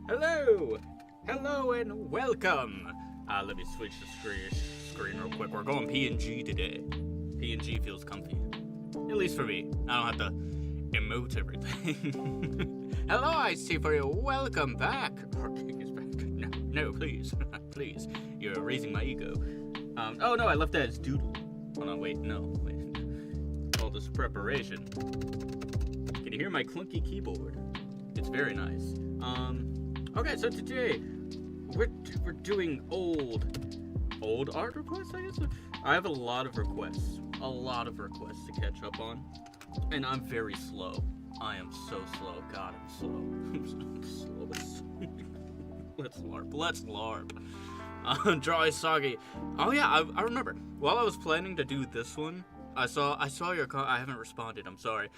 Hello! Hello and welcome! Let me switch the screen real quick. We're going PNG today. PNG feels comfy. At least for me. I don't have to emote everything. Hello, I see for you. Welcome back. Our king is back. No, please. Please. You're raising my ego. Oh no, I left that as doodle. Oh no, wait. All this preparation. Can you hear my clunky keyboard? It's very nice. Okay, so today we're doing old art requests, I guess. I have a lot of requests to catch up on, and I'm very slow. I am so slow. God, I'm slow. I'm slow. Let's LARP. Draw Isagi. Oh yeah, I remember. While I was planning to do this one, I saw your I haven't responded. I'm sorry.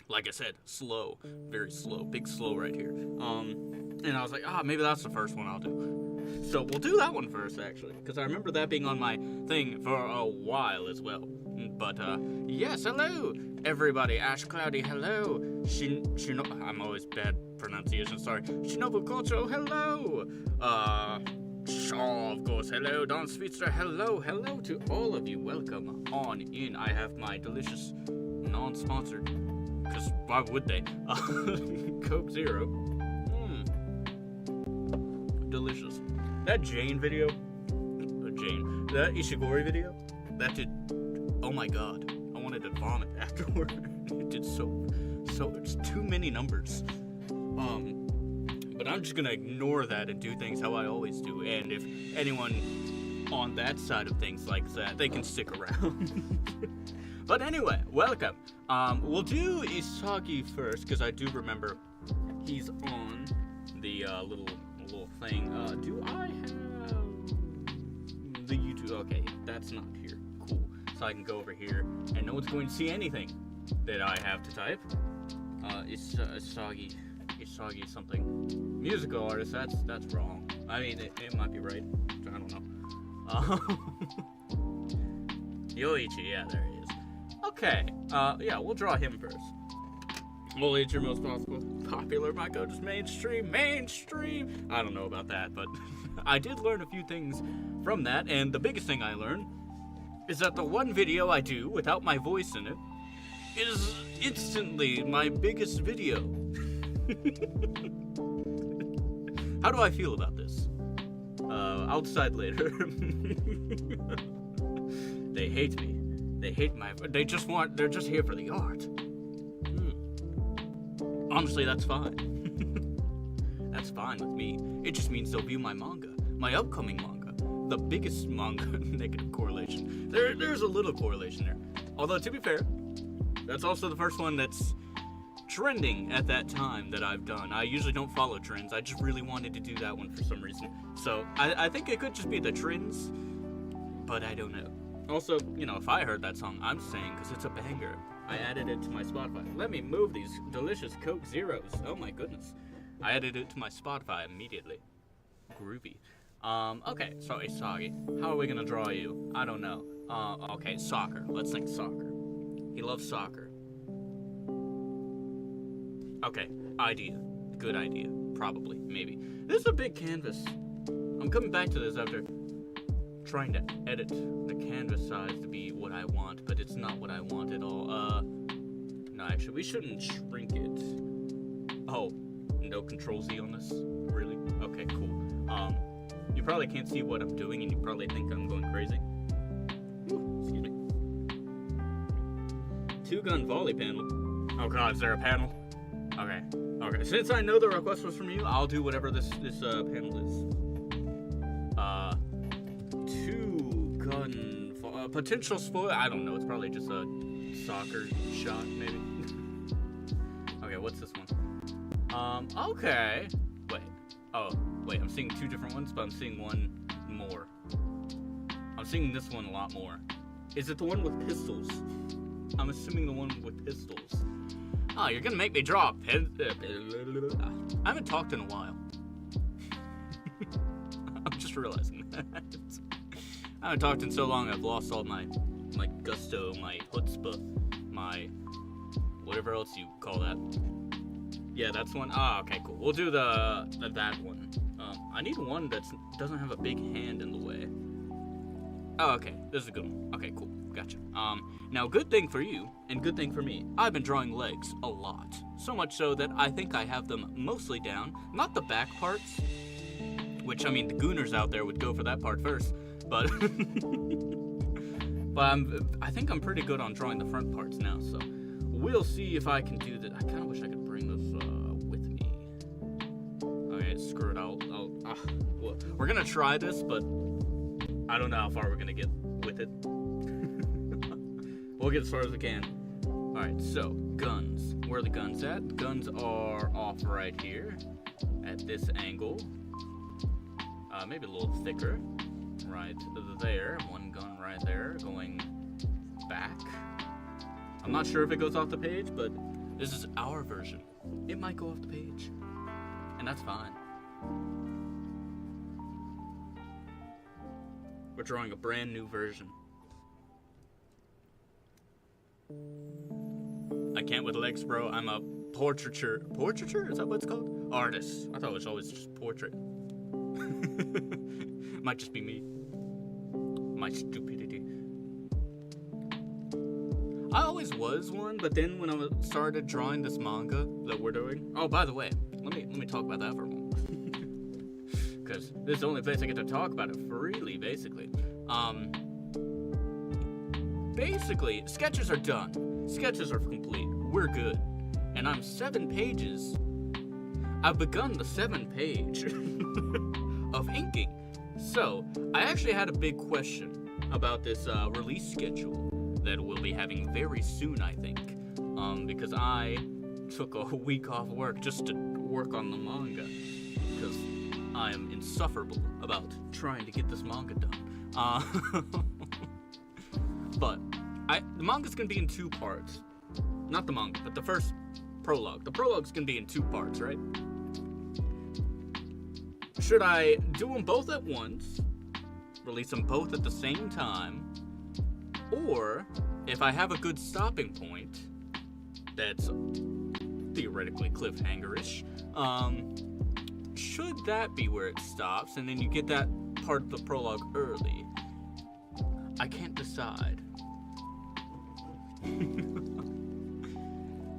Like I said, slow, very slow, big slow right here. And I was like, maybe that's the first one I'll do. So we'll do that one first, actually, because I remember that being on my thing for a while as well. But yes, hello everybody. Ash Cloudy, hello. I'm always bad pronunciation. Sorry. Shinobu Kocho, hello. Shaw, of course, hello. Don Speedster, hello to all of you. Welcome on in. I have my delicious non-sponsored. Because why would they? Coke Zero. Delicious. That Jane video, that Ishigori video, that did, oh my god, I wanted to vomit afterward. It did so, it's too many numbers. But I'm just gonna ignore that and do things how I always do. And if anyone on that side of things likes that, they can stick around. But anyway, welcome. We'll do Isagi first, because I do remember he's on the little thing. Do I have the YouTube? Okay, that's not here. Cool. So I can go over here, and no one's going to see anything that I have to type. Isagi something. Musical artist, that's wrong. I mean, it might be right. I don't know. Yoichi, yeah, there he is. Okay, yeah, we'll draw him first. We'll eat your most popular manga, just mainstream. I don't know about that, but I did learn a few things from that, and the biggest thing I learned is that the one video I do without my voice in it is instantly my biggest video. How do I feel about this? I'll decide later. They hate me. They hate they're just here for the art. Honestly, that's fine. That's fine with me. It just means they'll view my manga. My upcoming manga. The biggest manga. Negative correlation. There's a little correlation there. Although, to be fair, that's also the first one that's trending at that time that I've done. I usually don't follow trends. I just really wanted to do that one for some reason. So, I think it could just be the trends, but I don't know. Also, if I heard that song, I'm saying, because it's a banger. I added it to my Spotify. Let me move these delicious Coke Zeros. Oh my goodness. I added it to my Spotify immediately. Groovy. Okay, so Isagi. How are we gonna draw you? I don't know. Okay, soccer. Let's think soccer. He loves soccer. Okay, idea. Good idea. Probably. Maybe. This is a big canvas. I'm coming back to this after trying to edit the canvas size to be what I want, but it's not what I want at all. No, actually, we shouldn't shrink it. Oh, no Control Z on this? Really? Okay, cool. You probably can't see what I'm doing, and you probably think I'm going crazy. Ooh, excuse me. Two-gun volley panel. Oh god, is there a panel? Okay. Since I know the request was from you, I'll do whatever this panel is. Two-gun potential spoil. I don't know. It's probably just a soccer shot, maybe. Okay, what's this one? Okay. Wait. I'm seeing two different ones, but I'm seeing one more. I'm seeing this one a lot more. Is it the one with pistols? I'm assuming the one with pistols. Oh, you're gonna make me draw a pen. I haven't talked in a while. I'm just realizing that. I haven't talked in so long, I've lost all my gusto, my chutzpah, my whatever else you call that. Yeah, that's one. Ah, okay, cool. We'll do that one. I need one that doesn't have a big hand in the way. Oh, okay. This is a good one. Okay, cool. Gotcha. Now, good thing for you, and good thing for me, I've been drawing legs a lot. So much so that I think I have them mostly down. Not the back parts, which, I mean, the gooners out there would go for that part first, but... but I think I'm pretty good on drawing the front parts now, so... We'll see if I can do that. I kind of wish I could bring this with me. Okay, screw it. Well, we're gonna try this, but I don't know how far we're gonna get with it. We'll get as far as we can. Alright, so, guns. Where are the guns at? The guns are off right here, at this angle. Maybe a little thicker. Right there. One gun right there, going back. I'm not sure if it goes off the page, but this is our version. It might go off the page, and that's fine. We're drawing a brand new version. I can't with legs, bro. I'm a portraiture. Portraiture? Is that what it's called? Artist. I thought it was always just portrait. Might just be me. My stupidity. I always was one, but then when I started drawing this manga that we're doing... Oh, by the way, let me talk about that for a moment. Because this is the only place I get to talk about it freely, basically. Basically, sketches are done. Sketches are complete. We're good. And I'm 7 pages. I've begun the 7th page of inking. So, I actually had a big question about this release schedule that we'll be having very soon, I think. Because I took a week off work just to work on the manga. Because I am insufferable about trying to get this manga done. But the manga's gonna be in 2 parts. Not the manga, but the first prologue. The prologue's gonna be in 2 parts, right? Should I do them both at once, release them both at the same time, or if I have a good stopping point that's theoretically cliffhanger-ish, should that be where it stops and then you get that part of the prologue early? I can't decide.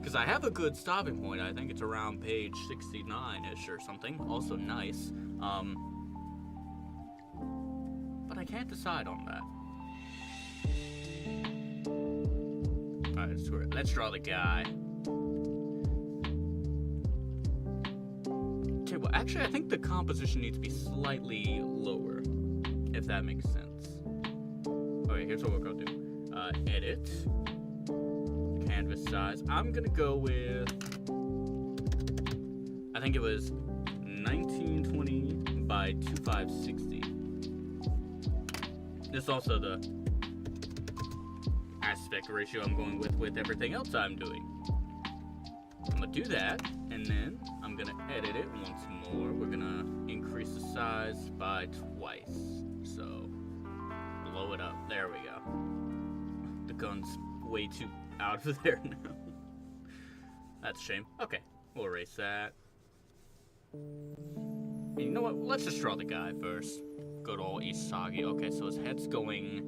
Because I have a good stopping point. I think it's around page 69-ish or something. Also nice. But I can't decide on that. Alright, let's draw the guy. Okay, well, actually, I think the composition needs to be slightly lower, if that makes sense. Okay, here's what we're gonna do. Edit. Canvas size. I'm gonna go with, I think it was 1920 by 2560. This is also the aspect ratio I'm going with everything else I'm doing. I'm gonna do that, and then I'm gonna edit it once more. We're gonna increase the size by twice. So, blow it up. There we go. The gun's way too out of there now. That's a shame. Okay, we'll erase that. And you know what? Let's just draw the guy first. Good old Isagi. Okay, so his head's going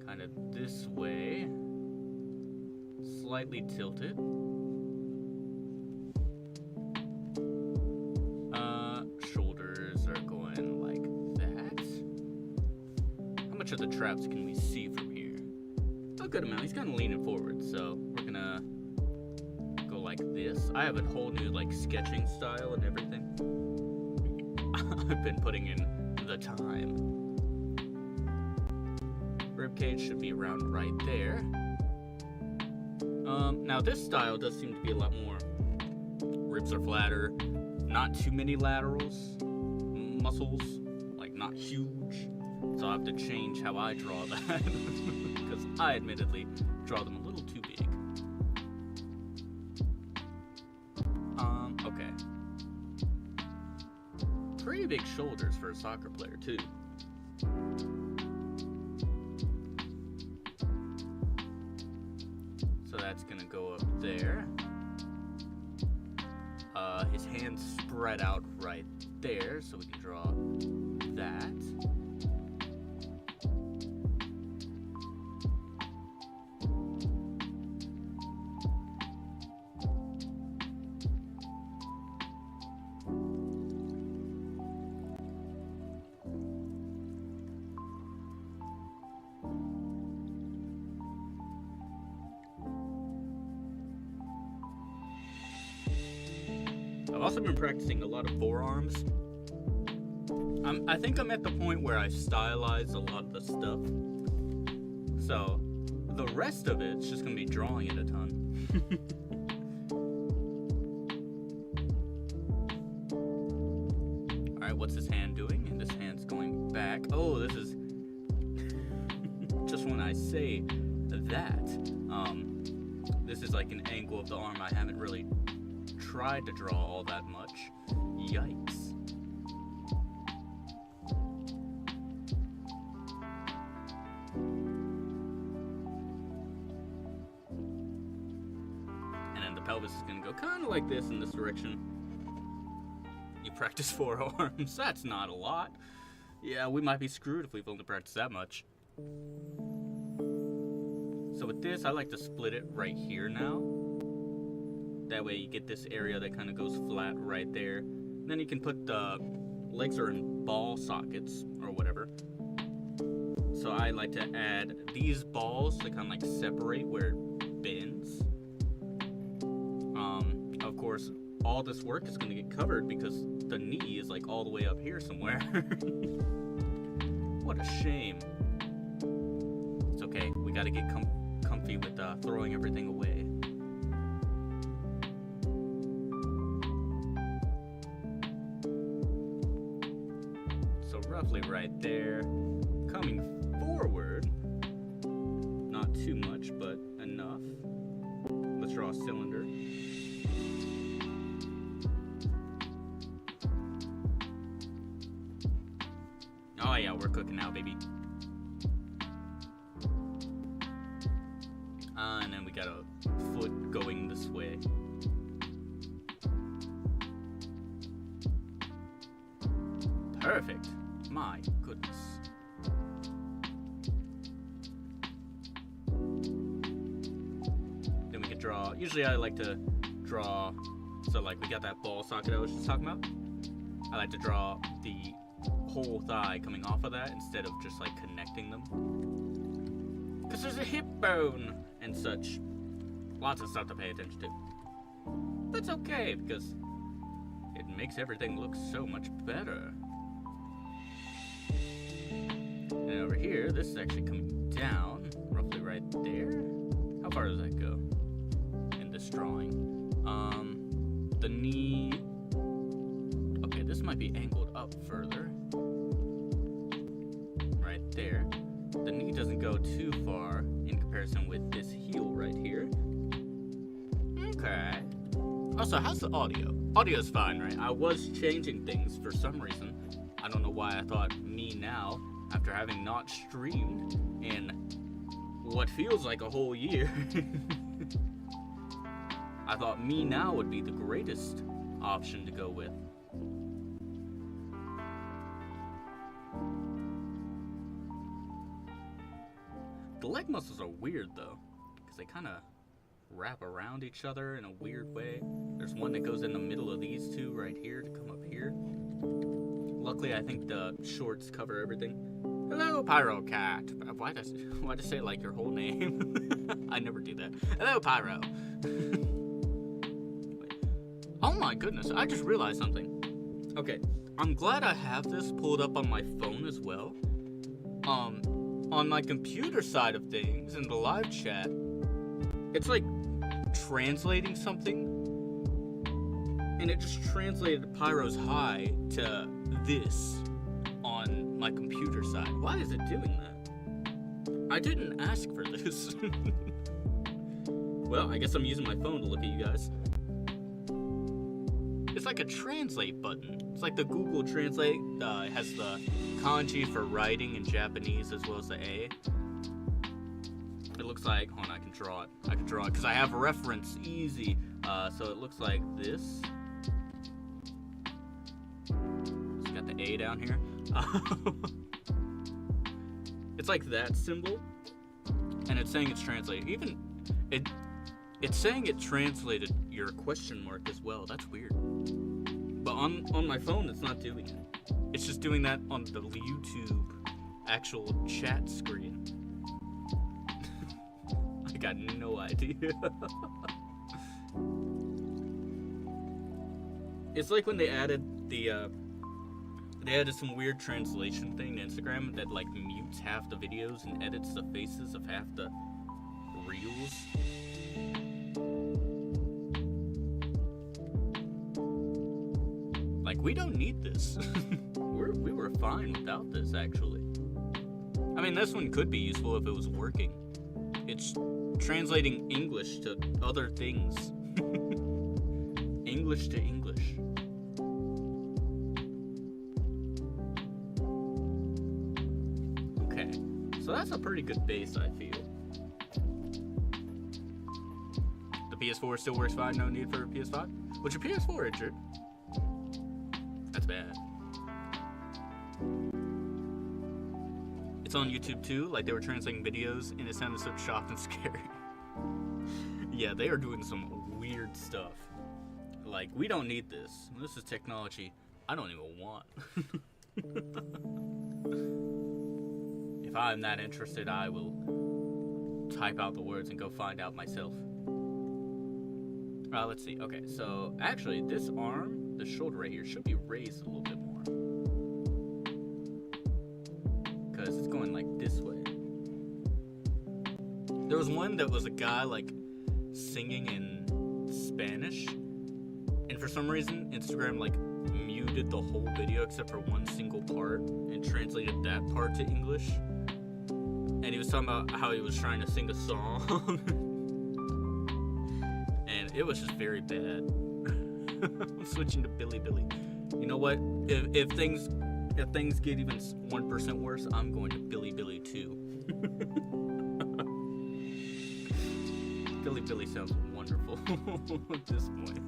kind of this way. Slightly tilted. Shoulders are going like that. How much of the traps can we see from here? A good amount. He's kind of leaning forward, so we're gonna go like this. I have a whole new like sketching style and everything. I've been putting in the time. Ribcage should be around right there. Now this style does seem to be a lot more. Ribs are flatter, not too many laterals, muscles, like not huge. So I have to change how I draw that. Because I admittedly draw them a little too big. Okay. Pretty big shoulders for a soccer player, too. So that's gonna go up there. his hands spread out right there, so we can draw that. I've also been practicing a lot of forearms. I think I'm at the point where I stylize a lot of the stuff. So, the rest of it's just gonna be drawing it a ton. Alright, what's his hand doing? And this hand's going back. Oh, this is... just when I say that, this is like an angle of the arm I haven't really tried to draw all that much. Yikes. And then the pelvis is gonna go kind of like this in this direction. You practice forearms. That's not a lot. Yeah, we might be screwed if we've only practiced that much. So with this, I like to split it right here now. That way you get this area that kind of goes flat right there. Then you can put the legs are in ball sockets or whatever. So I like to add these balls to kind of like separate where it bends. Of course, all this work is going to get covered because the knee is like all the way up here somewhere. What a shame. It's okay. We got to get comfy with throwing everything away. Roughly right there. Coming forward, not too much, but enough. Let's draw a cylinder. Oh yeah, we're cooking now, baby. And then we got a foot going this way. Perfect. My goodness. Then we could draw. Usually I like to draw. So like we got that ball socket I was just talking about. I like to draw the whole thigh coming off of that instead of just like connecting them. Because there's a hip bone and such. Lots of stuff to pay attention to. That's okay because it makes everything look so much better. And over here, this is actually coming down, roughly right there. How far does that go in this drawing? The knee... Okay, this might be angled up further. Right there. The knee doesn't go too far in comparison with this heel right here. Okay. Also, how's the audio? Audio's fine, right? I was changing things for some reason. I don't know why I thought me now, after having not streamed in what feels like a whole year. I thought me now would be the greatest option to go with. The leg muscles are weird though, because they kind of wrap around each other in a weird way. There's one that goes in the middle of these two right here to come up here. Luckily, I think the shorts cover everything. Hello, Pyro Cat. Why did I say it like your whole name? I never do that. Hello, Pyro. Oh my goodness, I just realized something. Okay, I'm glad I have this pulled up on my phone as well. On my computer side of things, in the live chat, it's like translating something, and it just translated Pyro's hi to this on my computer side. Why is it doing that? I didn't ask for this. Well, I guess I'm using my phone to look at you guys. It's like a translate button. It's like the Google Translate. It has the kanji for writing in Japanese as well as the A. It looks like, hold on, I can draw it because I have a reference, easy. So it looks like this. A down here. It's like that symbol, and it's saying it's translated. Even it's saying it translated your question mark as well. That's weird. But on my phone, it's not doing it. It's just doing that on the YouTube actual chat screen. I got no idea. It's like when they added some weird translation thing to Instagram that like mutes half the videos and edits the faces of half the reels. Like, we don't need this. we were fine without this, actually. I mean, this one could be useful if it was working. It's translating English to other things. English to English. Okay, so that's a pretty good base, I feel. The PS4 still works fine, no need for a PS5? What's your PS4, Richard? That's bad. It's on YouTube too, like they were translating videos and it sounded so shocked and scary. Yeah, they are doing some weird stuff. Like, we don't need this. This is technology I don't even want. If I'm that interested, I will type out the words and go find out myself. Let's see. Okay, so actually this arm, the shoulder right here, should be raised a little bit more. Because it's going like this way. There was one that was a guy like singing in Spanish. And for some reason, Instagram like muted the whole video except for one single part and translated that part to English. And he was talking about how he was trying to sing a song. And it was just very bad. I'm switching to Billy Billy. You know what? If things get even 1% worse, I'm going to Billy Billy too. Billy Billy sounds wonderful at this point.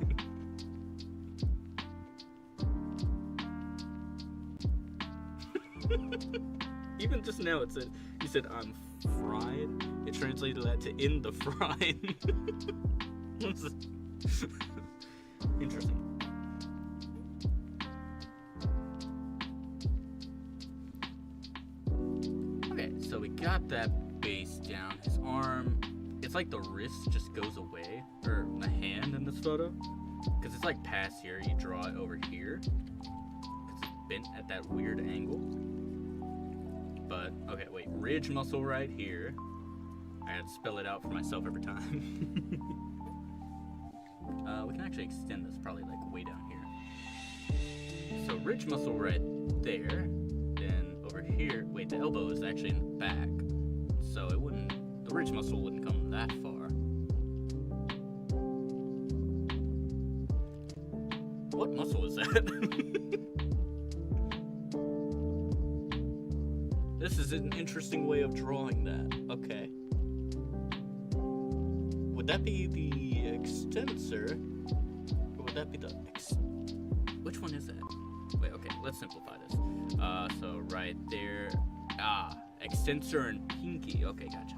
Even just now it said, you said I'm fried. It translated that to in the frying. Interesting. Okay, so we got that base down. His arm, it's like the wrist just goes away, or the hand in this photo, because it's like past here. You draw it over here, because it's bent at that weird angle. But okay, wait, ridge muscle right here. I had to spell it out for myself every time. We can actually extend this probably like way down here. So ridge muscle right there. Then over here, wait, the elbow is actually in the back. So it wouldn't, the ridge muscle wouldn't come that far. What muscle is that? This is an interesting way of drawing that. Okay. Would that be the extensor? Or would that be the which one is that? Wait, okay, let's simplify this. So right there. Extensor and pinky. Okay, gotcha.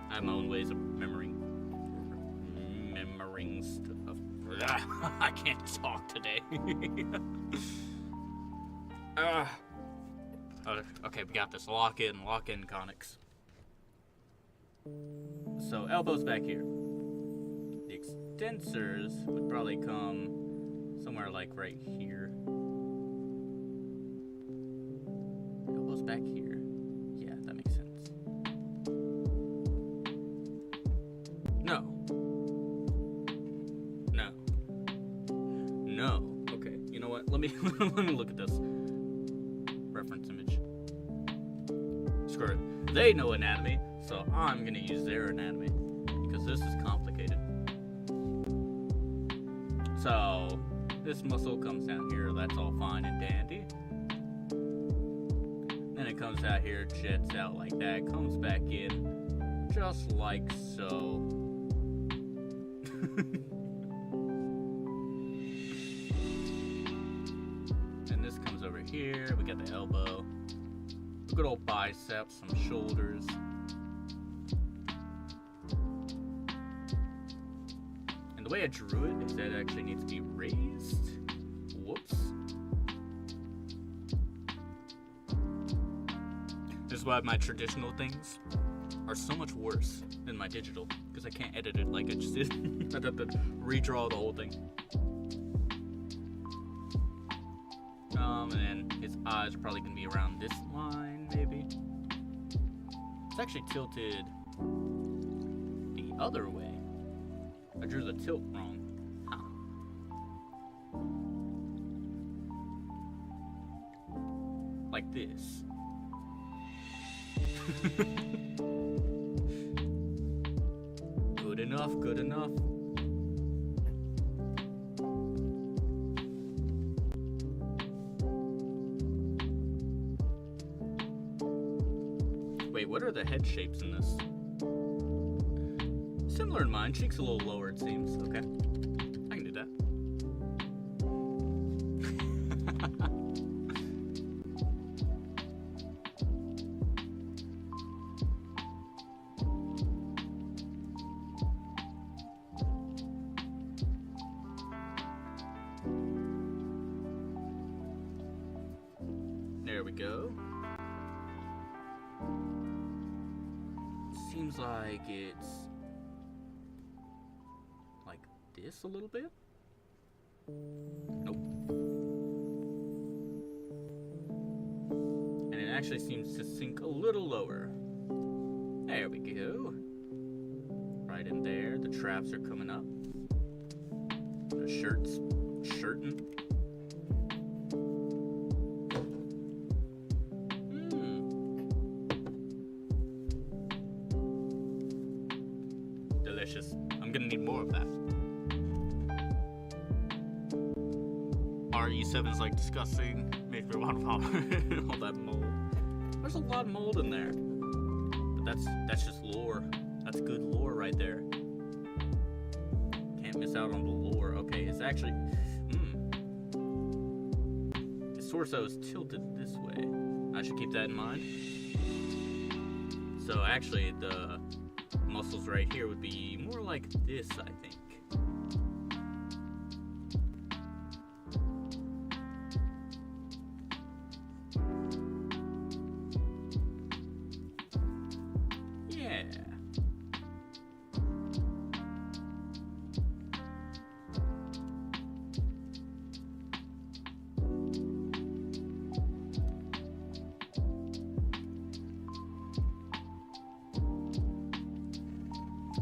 I have my own ways of remembering stuff. I can't talk today. Okay, we got this. Lock in, conics. So elbows back here. The extensors would probably come somewhere like right here. Elbows back here. Yeah, that makes sense. No. Okay, you know what? Let me look at this reference image. Screw it. They know anatomy, so I'm gonna use their anatomy because this is complicated. So this muscle comes down here. That's all fine and dandy. Then it comes out here, jets out like that, comes back in, just like so. And this comes over Good old biceps, some shoulders. And the way I drew it is that it actually needs to be raised. Whoops. This is why my traditional things are so much worse than my digital, because I can't edit it like I just did. I'd have to redraw the whole thing. And then his eyes are probably going to be around this line, maybe. It's actually tilted the other way. I drew the tilt wrong. Huh. Like this. Good enough, good enough. Wait, what are the head shapes in this? Similar in mine. Cheek's a little lower, it seems. Okay. I can do that. There we go. Seems like it's like this a little bit. Nope. And it actually seems to sink a little lower. There we go. Right in there. The traps are coming up. The shirt's shirting. Delicious. I'm gonna need more of that. RE7's like disgusting. Makes me want to vomit. All that mold. There's a lot of mold in there. But that's just lore. That's good lore right there. Can't miss out on the lore. Okay, it's actually his torso is tilted this way. I should keep that in mind. So actually the muscles right here would be more like this, I think. Yeah.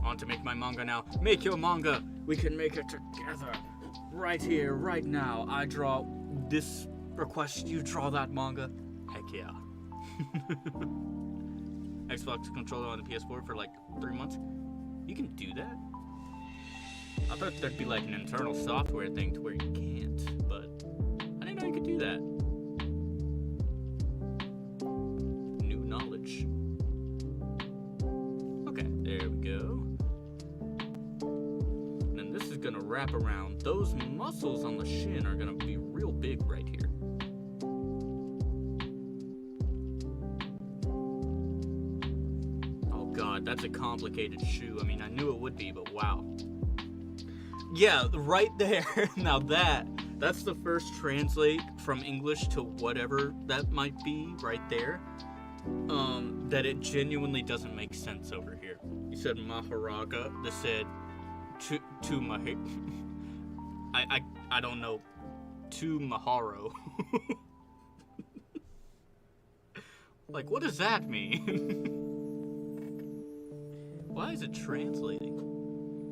On to make my manga now. Make your manga. We can make it together. Right here, right now. I draw this request. You draw that manga. Heck yeah. Xbox controller on the PS4 for like 3 months. You can do that? I thought there'd be like an internal software thing to where you can't, but I didn't know you could do that. New knowledge. Okay, there we go. And then this is gonna wrap around. Those muscles on the shin are gonna be real big right here. Oh god, that's a complicated shoe. I mean, I knew it would be, but wow. Yeah, right there. Now that's the first translate from English to whatever that might be right there. That it genuinely doesn't make sense over here. You said Maharaga. This said to Mahi. I don't know. To Maharo. Like, what does that mean? Why is it translating?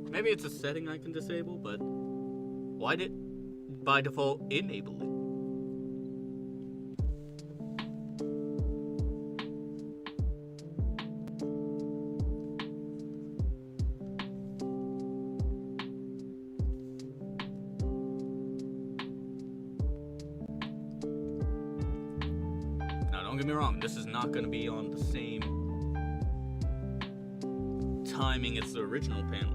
Maybe it's a setting I can disable, but why did by default enable it? Now, don't get me wrong, this is not going to be on the same timing as the original panel.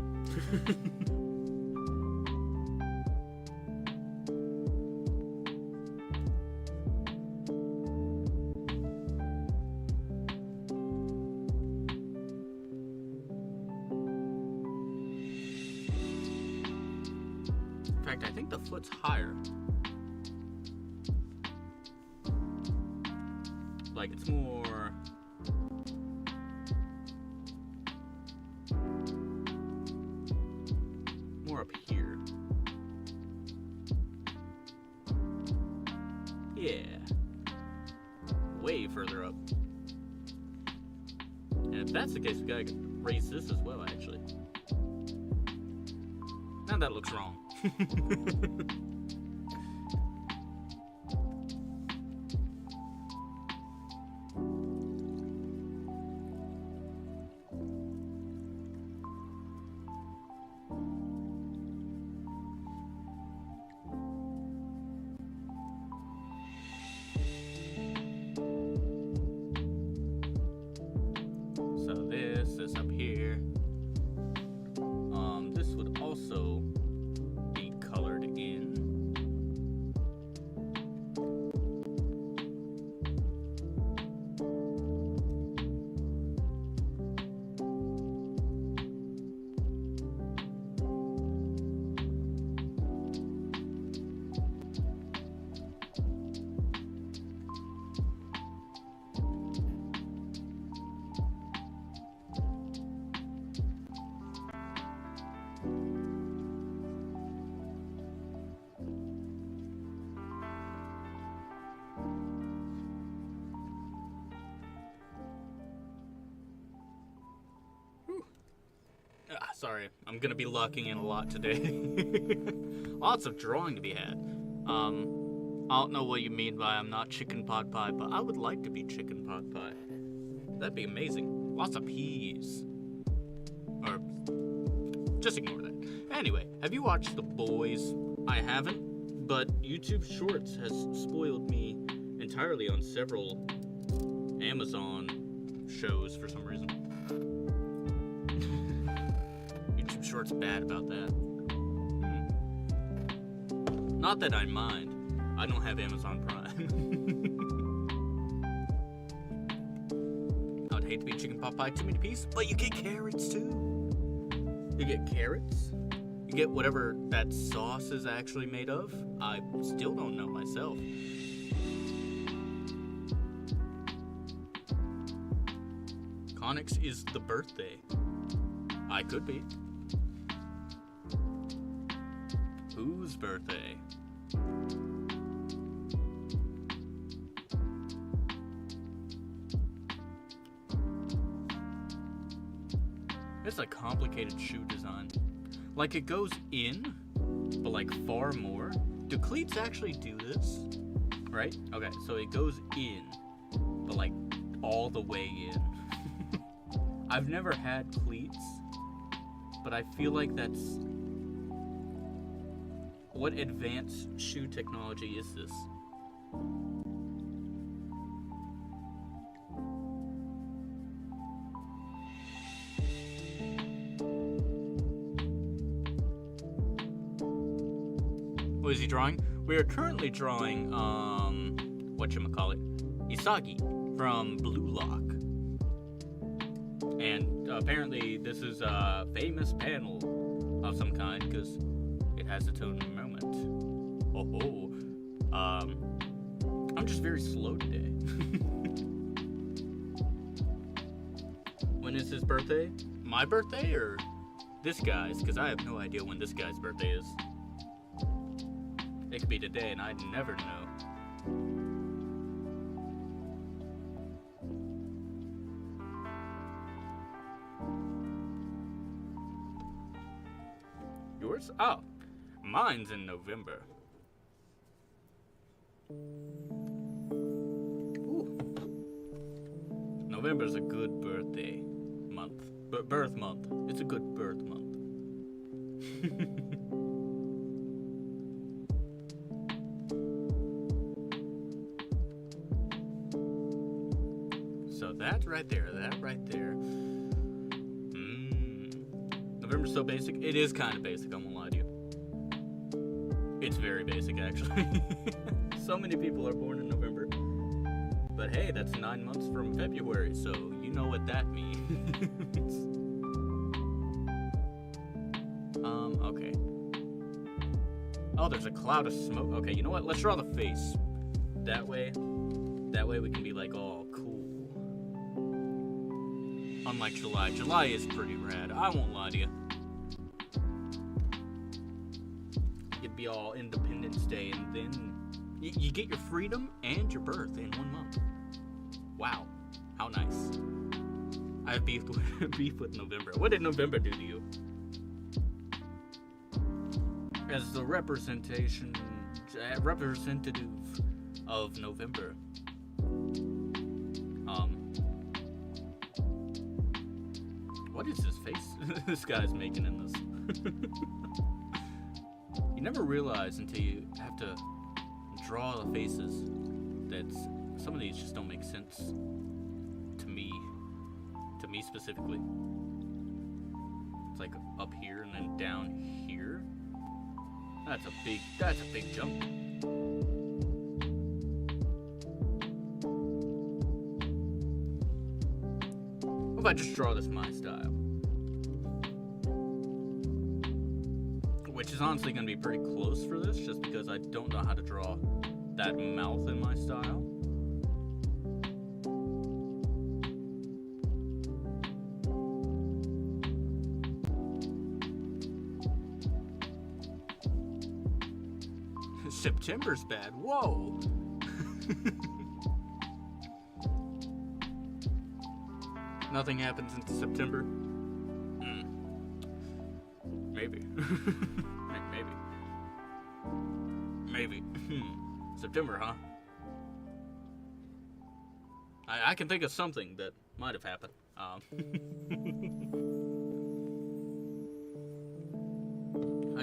fact, I think the foot's higher. Like, it's more... more up here. Yeah. Way further up. And if that's the case, we gotta raise this as well, actually. Now that looks wrong. So this is up here. This would also be colored in. Sorry, I'm gonna be locking in a lot today. Lots of drawing to be had. I don't know what you mean by I'm not chicken pot pie, but I would like to be chicken pot pie. That'd be amazing. Lots of peas. Or, just ignore that. Anyway, have you watched The Boys? I haven't, but YouTube Shorts has spoiled me entirely on several Amazon shows for some reason. YouTube Shorts bad about that. Not that I mind. I don't have Amazon Prime. I would hate to be chicken pot pie too many pieces, but you get carrots too. You get carrots. You get whatever that sauce is actually made of. I still don't know myself. Connix is the birthday. I could be. Whose birthday? It's a complicated shoe design. Like, it goes in, but like far more. Do cleats actually do this? Right? Okay, so it goes in, but like all the way in. I've never had cleats, but I feel like that's... What advanced shoe technology is this? What is he drawing? We are currently drawing, whatchamacallit, Isagi from Blue Lock. And apparently this is a famous panel of some kind, because it has its own moment. Oh, I'm just very slow today. When is his birthday? My birthday or this guy's? Because I have no idea when this guy's birthday is. It could be today and I'd never know. Yours? Oh, mine's in November. Ooh. November's a good birthday month. Birth month. It's a good birth month. So that right there. November's so basic. It is kind of basic, I won't lie to you. It's very basic, actually. So many people are born in November. But hey, that's 9 months from February, so you know what that means. Okay. Oh, there's a cloud of smoke. Okay, you know what? Let's draw the face. That way we can be like, oh, cool. Unlike July. July is pretty rad. I won't lie to you. It'd be all Independence Day, and then you get your freedom and your birth in 1 month. Wow. How nice. I have beef with November. What did November do to you? As the representative of November. What is this face this guy's making in this? You never realize until you have to draw the faces that some of these just don't make sense to me specifically. It's like up here and then down here. That's a big jump. What if I just draw this my style? Which is honestly going to be pretty close for this, just because I don't know how to draw that mouth in my style. September's bad. Whoa. Nothing happens in September. Maybe. Maybe. September, huh? I can think of something that might have happened. I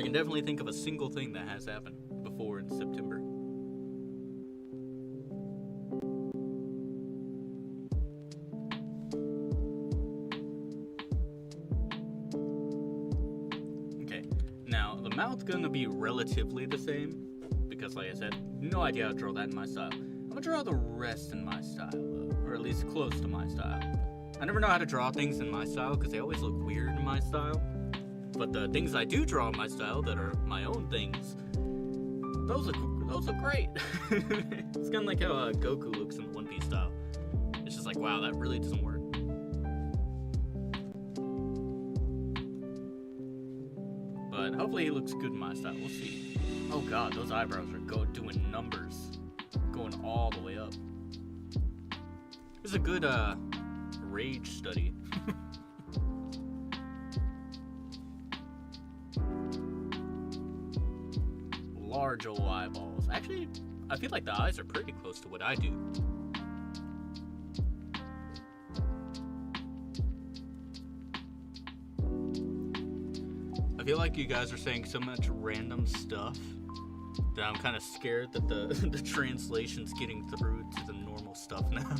can definitely think of a single thing that has happened before in September. Okay, now the mouth's gonna be relatively the same because, like I said, no idea how to draw that in my style. I'm gonna draw the rest in my style, though, or at least close to my style. I never know how to draw things in my style because they always look weird in my style. But the things I do draw in my style that are my own things, those look great. It's kind of like how Goku looks in the One Piece style. It's just like, wow, that really doesn't work. But hopefully he looks good in my style. We'll see. Oh god, those eyebrows are doing numbers, going all the way up. This is a good rage study. Large old eyeballs. Actually, I feel like the eyes are pretty close to what I do. I feel like you guys are saying so much random stuff that I'm kind of scared that the translation's getting through to the normal stuff now.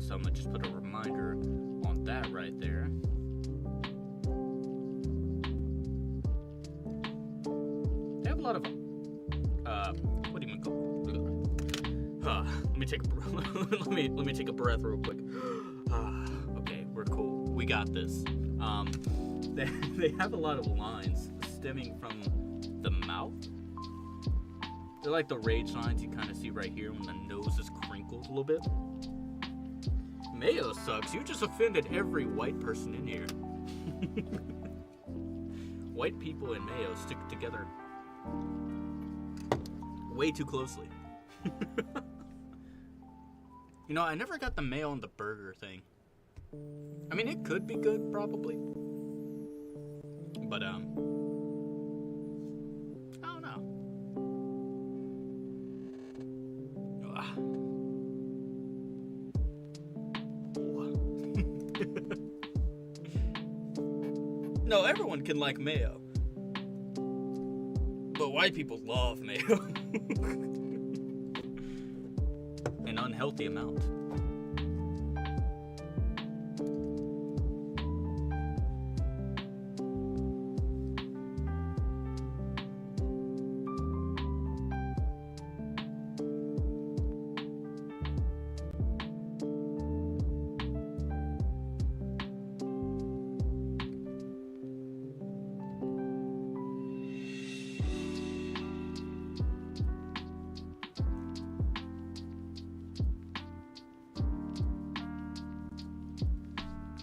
So I'm gonna just put a reminder on that right there. They have a lot of what do you call it? Let me take a let me take a breath real quick. Okay, we're cool. We got this. They have a lot of lines stemming from the mouth. They're like the rage lines you kind of see right here when the nose is crinkled a little bit. Mayo sucks. You just offended every white person in here. White people and mayo stick together way too closely. You know, I never got the mayo on the burger thing. I mean, it could be good, probably. But, I don't know. No, everyone can like mayo. But white people love mayo. An unhealthy amount.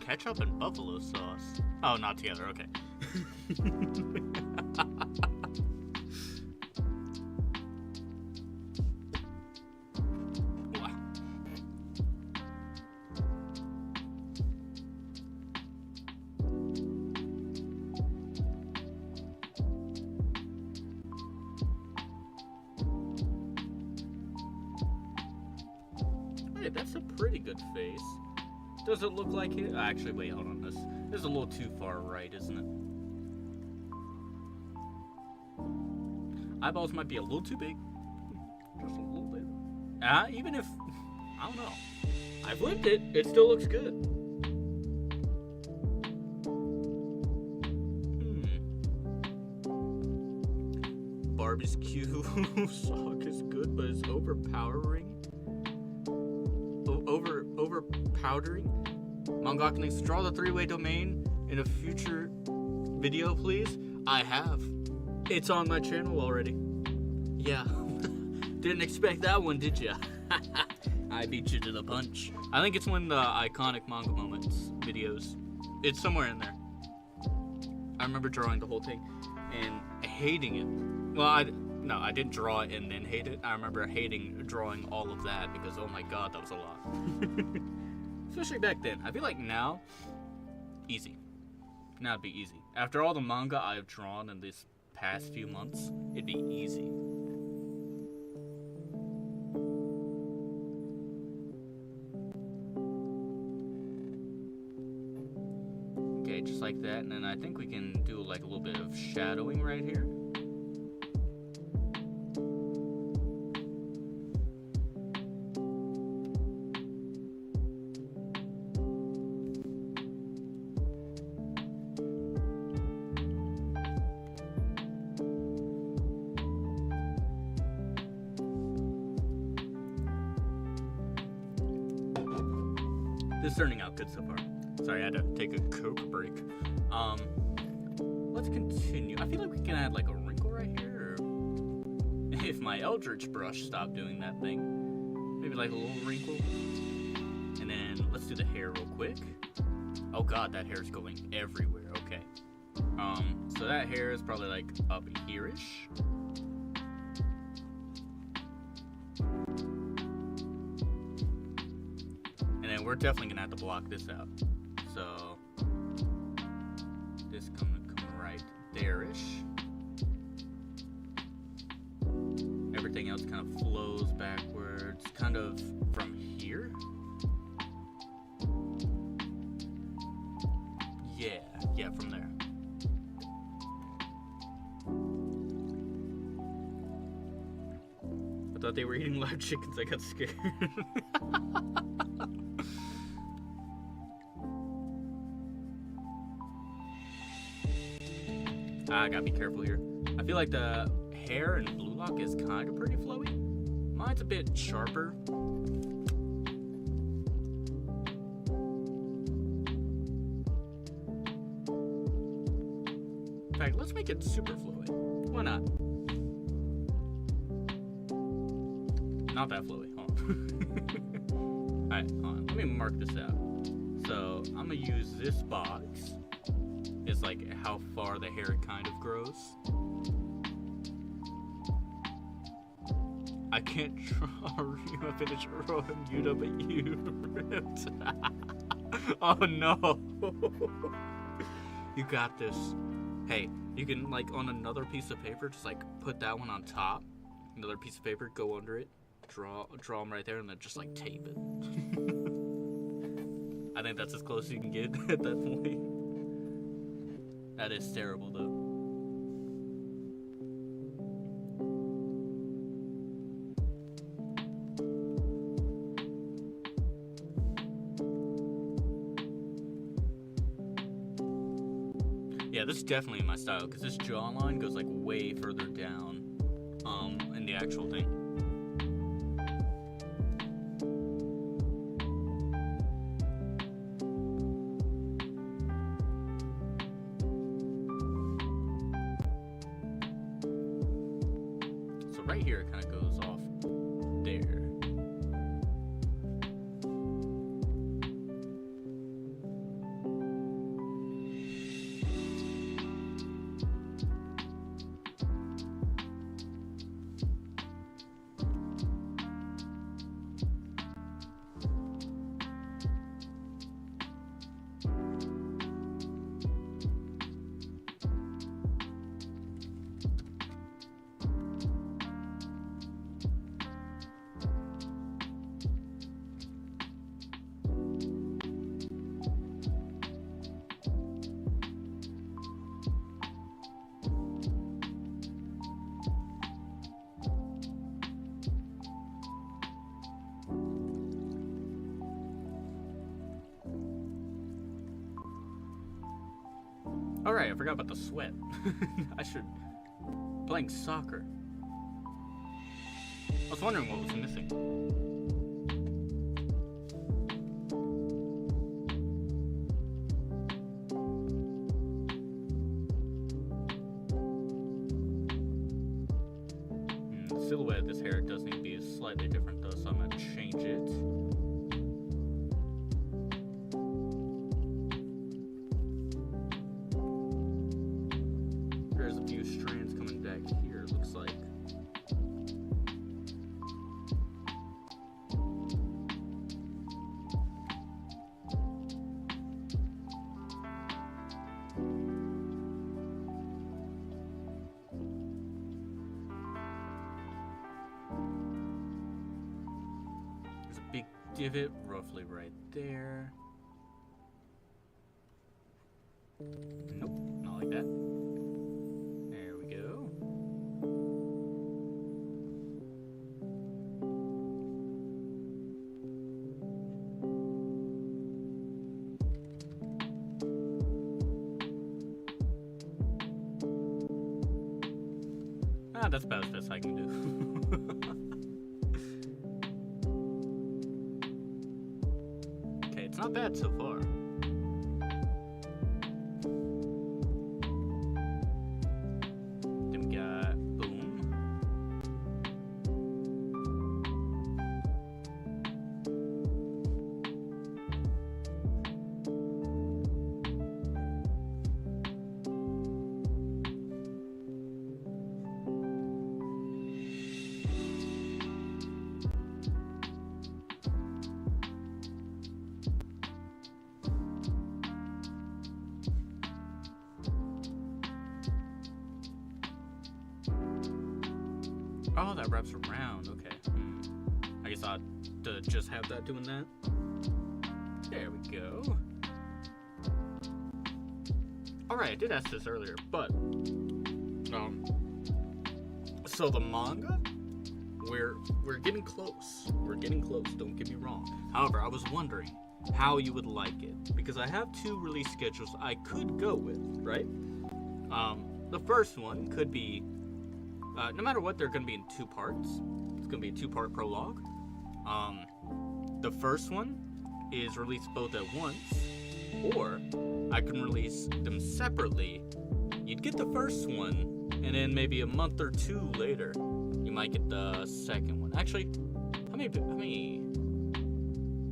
ketchup and buffalo sauce. Oh, not together. Okay. Wow. Hey, that's a pretty good face. Does it look like it? Actually, wait, hold on. This is a little too far right, isn't it? Eyeballs might be a little too big. Just a little bit. Even if, I don't know. I flipped it. It still looks good. Barbecue sock is good, but it's overpowering. Overpowdering. Mangaka, draw the three-way domain in a future video, please. I have. It's on my channel already. Yeah. Didn't expect that one, did ya? I beat you to the punch. I think it's one of the iconic manga moments videos. It's somewhere in there. I remember drawing the whole thing and hating it. Well, I didn't draw it and then hate it. I remember drawing all of that because, oh my god, that was a lot. Especially back then. I feel like now, easy. Now it'd be easy. After all the manga I've drawn in these past few months, it'd be easy. Okay, just like that. And then I think we can do like a little bit of shadowing right here. This is turning out good so far. Sorry, I had to take a Coke break. Let's continue. I feel like we can add like a wrinkle right here. Or if my Eldritch brush stopped doing that thing, maybe like a little wrinkle. And then let's do the hair real quick. Oh god, that hair is going everywhere. Okay. So that hair is probably like up here-ish. And we're definitely gonna have to block this out. So this gonna come right there-ish. Everything else kind of flows backwards, kind of from here. Yeah, from there. I thought they were eating live chickens. I got scared. I gotta be careful here. I feel like the hair in Blue Lock is kind of pretty flowy. Mine's a bit sharper. In fact, let's make it super flowy. Why not? Not that flowy. Hold on. Alright, hold on. Let me mark this out. So, I'm gonna use this box. It's like how far the hair kind of grows. I can't draw Ryuma finish Rohan Yuta, but you ripped. Oh no. You got this. Hey, you can like on another piece of paper, just like put that one on top. Another piece of paper, go under it, draw them right there, and then just like tape it. I think that's as close as you can get at that point. That is terrible, though. Yeah, this is definitely my style, because this jawline goes like way further down in the actual thing. Right here, it kind of goes off there. Alright, I forgot about the sweat. I should... Playing soccer. I was wondering what was missing. The silhouette of this hair does need to be slightly different though, so I'm gonna change it. There's a few strands coming back here, it looks like. There's a big divot roughly right there. Nope, not like that. There we go. That's about as best I can do. Okay, it's not bad so far. Then we got boom. Oh, that wraps around. Okay. I guess I'd just have that doing that. There we go. Alright, I did ask this earlier, but so the manga, we're getting close. We're getting close, don't get me wrong. However, I was wondering how you would like it, because I have two release schedules I could go with, right? The first one could be no matter what, they're going to be in two parts. It's going to be a two-part prologue. The first one is released both at once, or I can release them separately. You'd get the first one, and then maybe a month or two later, you might get the second one. Actually, how many?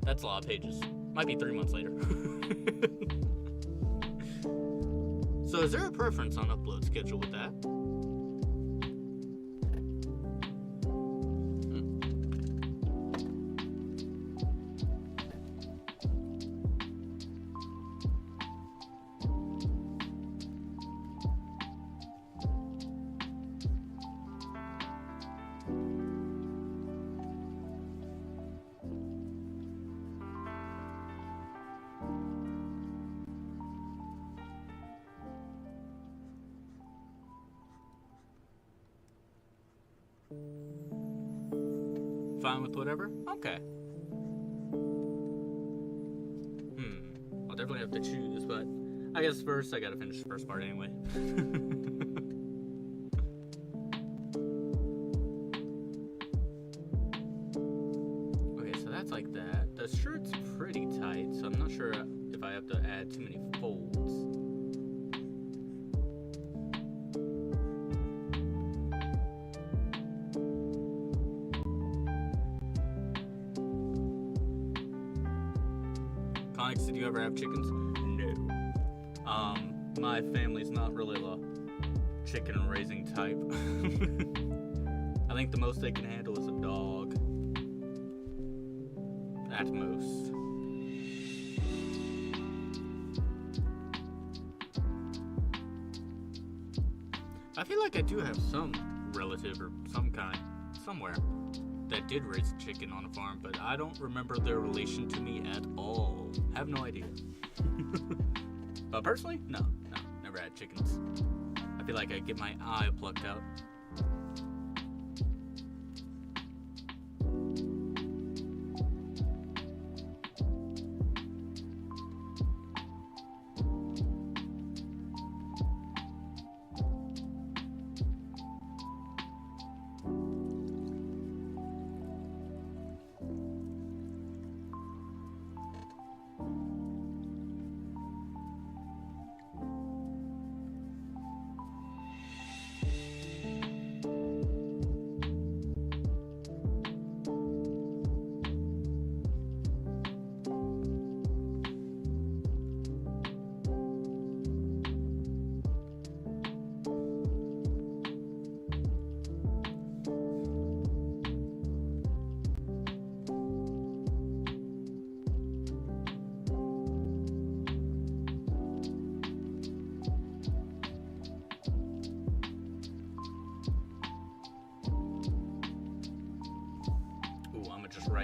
That's a lot of pages. Might be 3 months later. So is there a preference on upload schedule with that? Fine with whatever? Okay. I'll definitely have to choose, but I guess first I gotta finish the first part anyway. Okay, so that's like that. The shirt's pretty tight, so I'm not sure if I have to add too many folds. Conix, did you ever have chickens? No. My family's not really the chicken raising type. I think the most they can handle is a dog. At most. I feel like I do have some relative or some kind, somewhere, that did raise a chicken on a farm, but I don't remember their relation to me at all. Have no idea. But personally, no, never had chickens. I feel like I'd get my eye plucked out.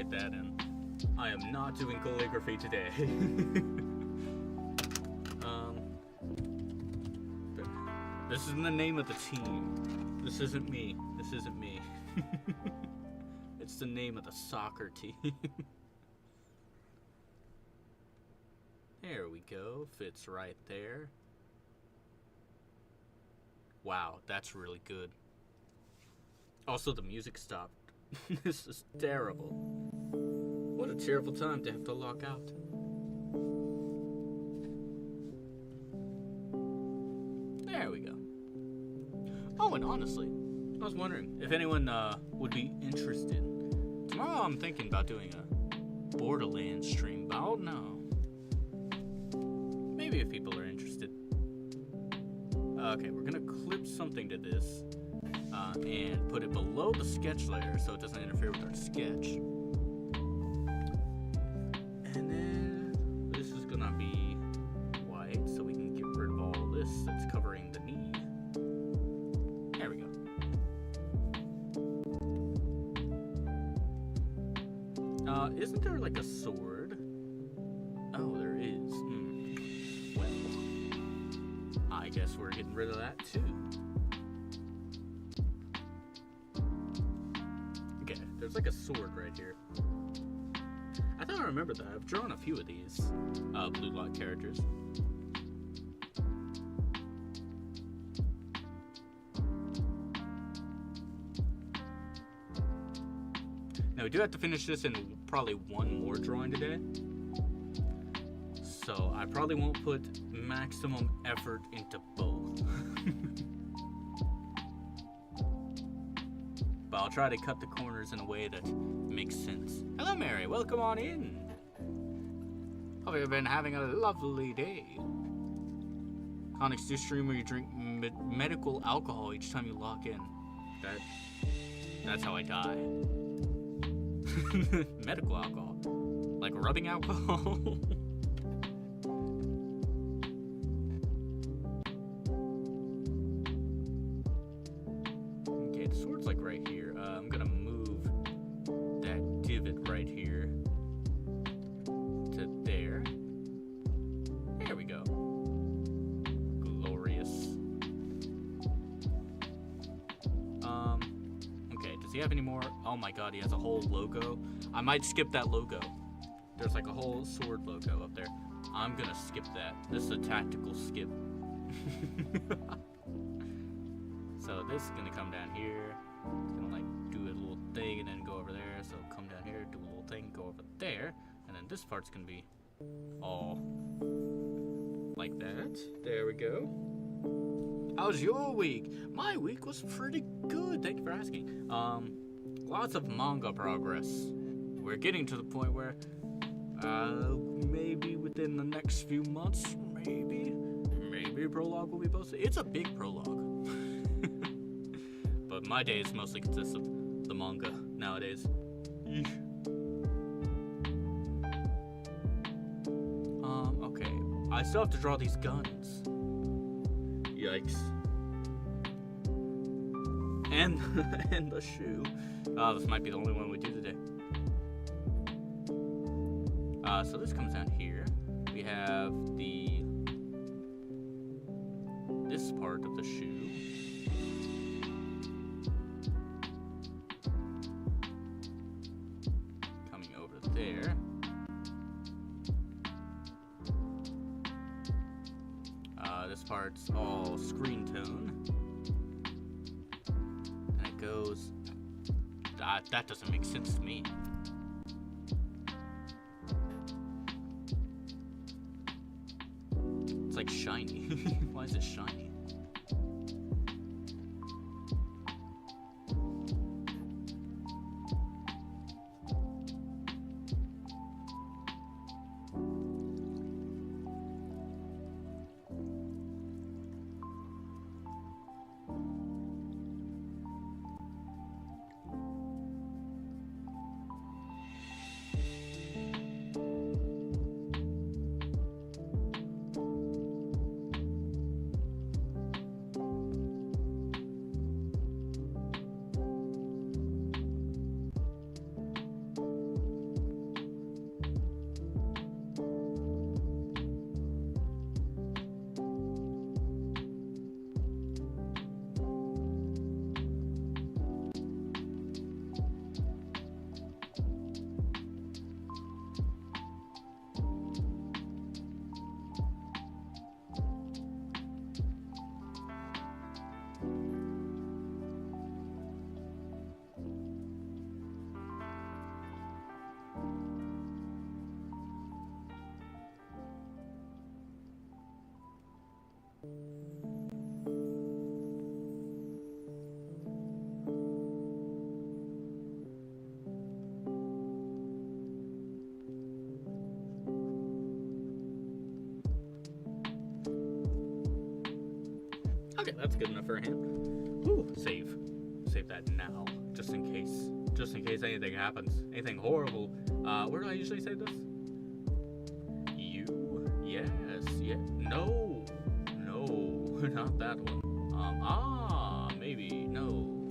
write that in. I am not doing calligraphy today. This is the name of the team. This isn't me. This isn't me. It's the name of the soccer team. There we go. Fits right there. Wow, that's really good. Also, the music stopped. This is terrible. What a terrible time to have to log out. There we go. Oh, and honestly, I was wondering if anyone would be interested. Tomorrow I'm thinking about doing a Borderlands stream, but I don't know. Maybe if people are interested. Okay, we're gonna clip something to this and put it below the sketch layer so it doesn't interfere with our sketch. And then this is gonna be white so we can get rid of all this that's covering the knee. There we go. Isn't there like a sword? Oh, there is. Well, I guess we're getting rid of that too. Okay, there's like a sword right here. I thought I remembered that. I've drawn a few of these Blue Lock characters. Now we do have to finish this in probably one more drawing today. So I probably won't put maximum effort into both. But I'll try to cut the corners in a way that makes sense. Hello, Mary. Welcome on in. Hope you've been having a lovely day. Conix, do stream where you drink medical alcohol each time you log in. That's how I die. Medical alcohol. Like rubbing alcohol. Okay, the sword's like right here. I'm gonna move that divot right here to there. There we go. Glorious. Okay, does he have any more? Oh my god, he has a whole logo. I might skip that logo. There's like a whole sword logo up there. I'm gonna skip that. This is a tactical skip. So this is gonna come down here. It's gonna like do a little thing and then go over there. So come down here, do a little thing, go over there. And then this part's gonna be all like that. There we go. How's your week? My week was pretty good. Thank you for asking. Lots of manga progress. We're getting to the point where maybe within the next few months, maybe a prologue will be posted. It's a big prologue. But my days mostly consist of the manga nowadays. Okay. I still have to draw these guns. Yikes. And the shoe. This might be the only one we do today. So this comes down here. We have this part of the shoe. Coming over there. This part's all screen tone. And it goes... that doesn't make sense to me. It's like shiny. Why is it shiny? Okay, that's good enough for a hand. Ooh, save that now, just in case anything happens, anything horrible. Where do I usually say this? Yes, yeah, no, not that one. Maybe no.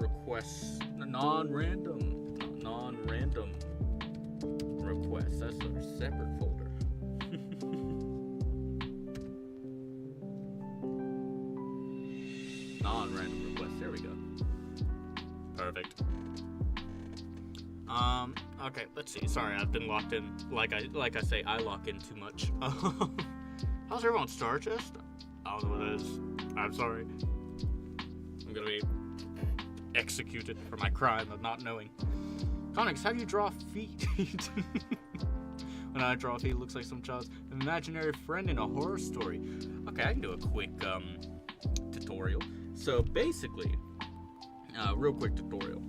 Requests, non-random requests. That's a separate folder. Non-random requests. There we go. Perfect. Okay, let's see. Sorry, I've been locked in. Like I say, I lock in too much. How's everyone's star chest? I don't know what it is. I'm sorry. I'm gonna be executed for my crime of not knowing. Conix, how do you draw feet? When I draw feet, it looks like some child's imaginary friend in a horror story. Okay, I can do a quick tutorial. So basically, real quick tutorial.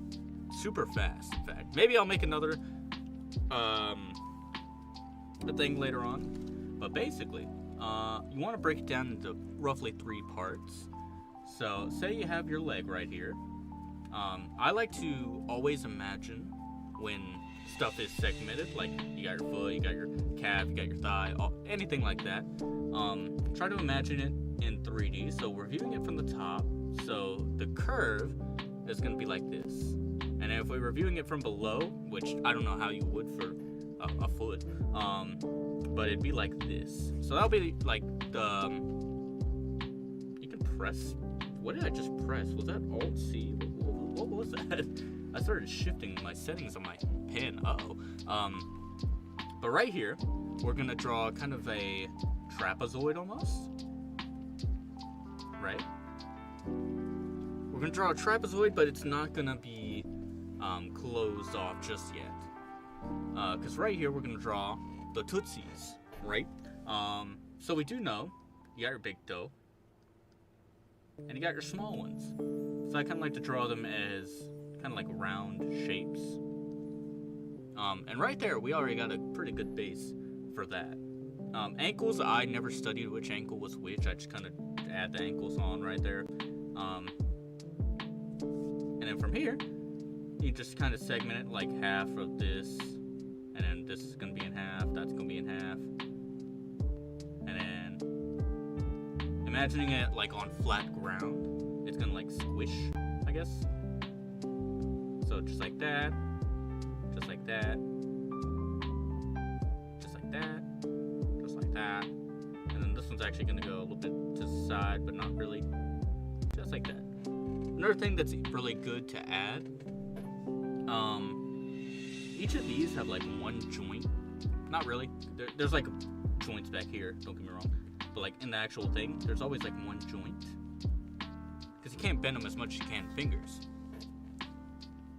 Super fast, in fact. Maybe I'll make another a thing later on. But basically, you want to break it down into roughly 3 parts. So, say you have your leg right here. I like to always imagine when stuff is segmented, like you got your foot, you got your calf, you got your thigh, anything like that. Try to imagine it in 3D. So we're viewing it from the top. So the curve is going to be like this. And if we're viewing it from below, which I don't know how you would for a foot, but it'd be like this. So that'll be like the, you can press, what did I just press? Was that Alt-C? What was that? I started shifting my settings on my pen, but right here, we're gonna draw kind of a trapezoid almost, right? We're gonna draw a trapezoid, but it's not gonna be closed off just yet. Because right here, we're gonna draw the tootsies, right? So we do know, you got your big toe, and you got your small ones. So I kind of like to draw them as kind of like round shapes. And right there, we already got a pretty good base for that. Ankles, I never studied which ankle was which. I just kind of add the ankles on right there. And then from here, you just kind of segment it like half of this. And then this is going to be in half. That's going to be in half. And then imagining it like on flat ground. It's going to like squish, I guess. So just like that. Just like that. Just like that. Just like that. And then this one's actually going to go a little bit to the side, but not really. Just like that. Another thing that's really good to add, each of these have like one joint. Not really. There's like joints back here, don't get me wrong. But like in the actual thing, there's always like one joint. Because you can't bend them as much as you can fingers.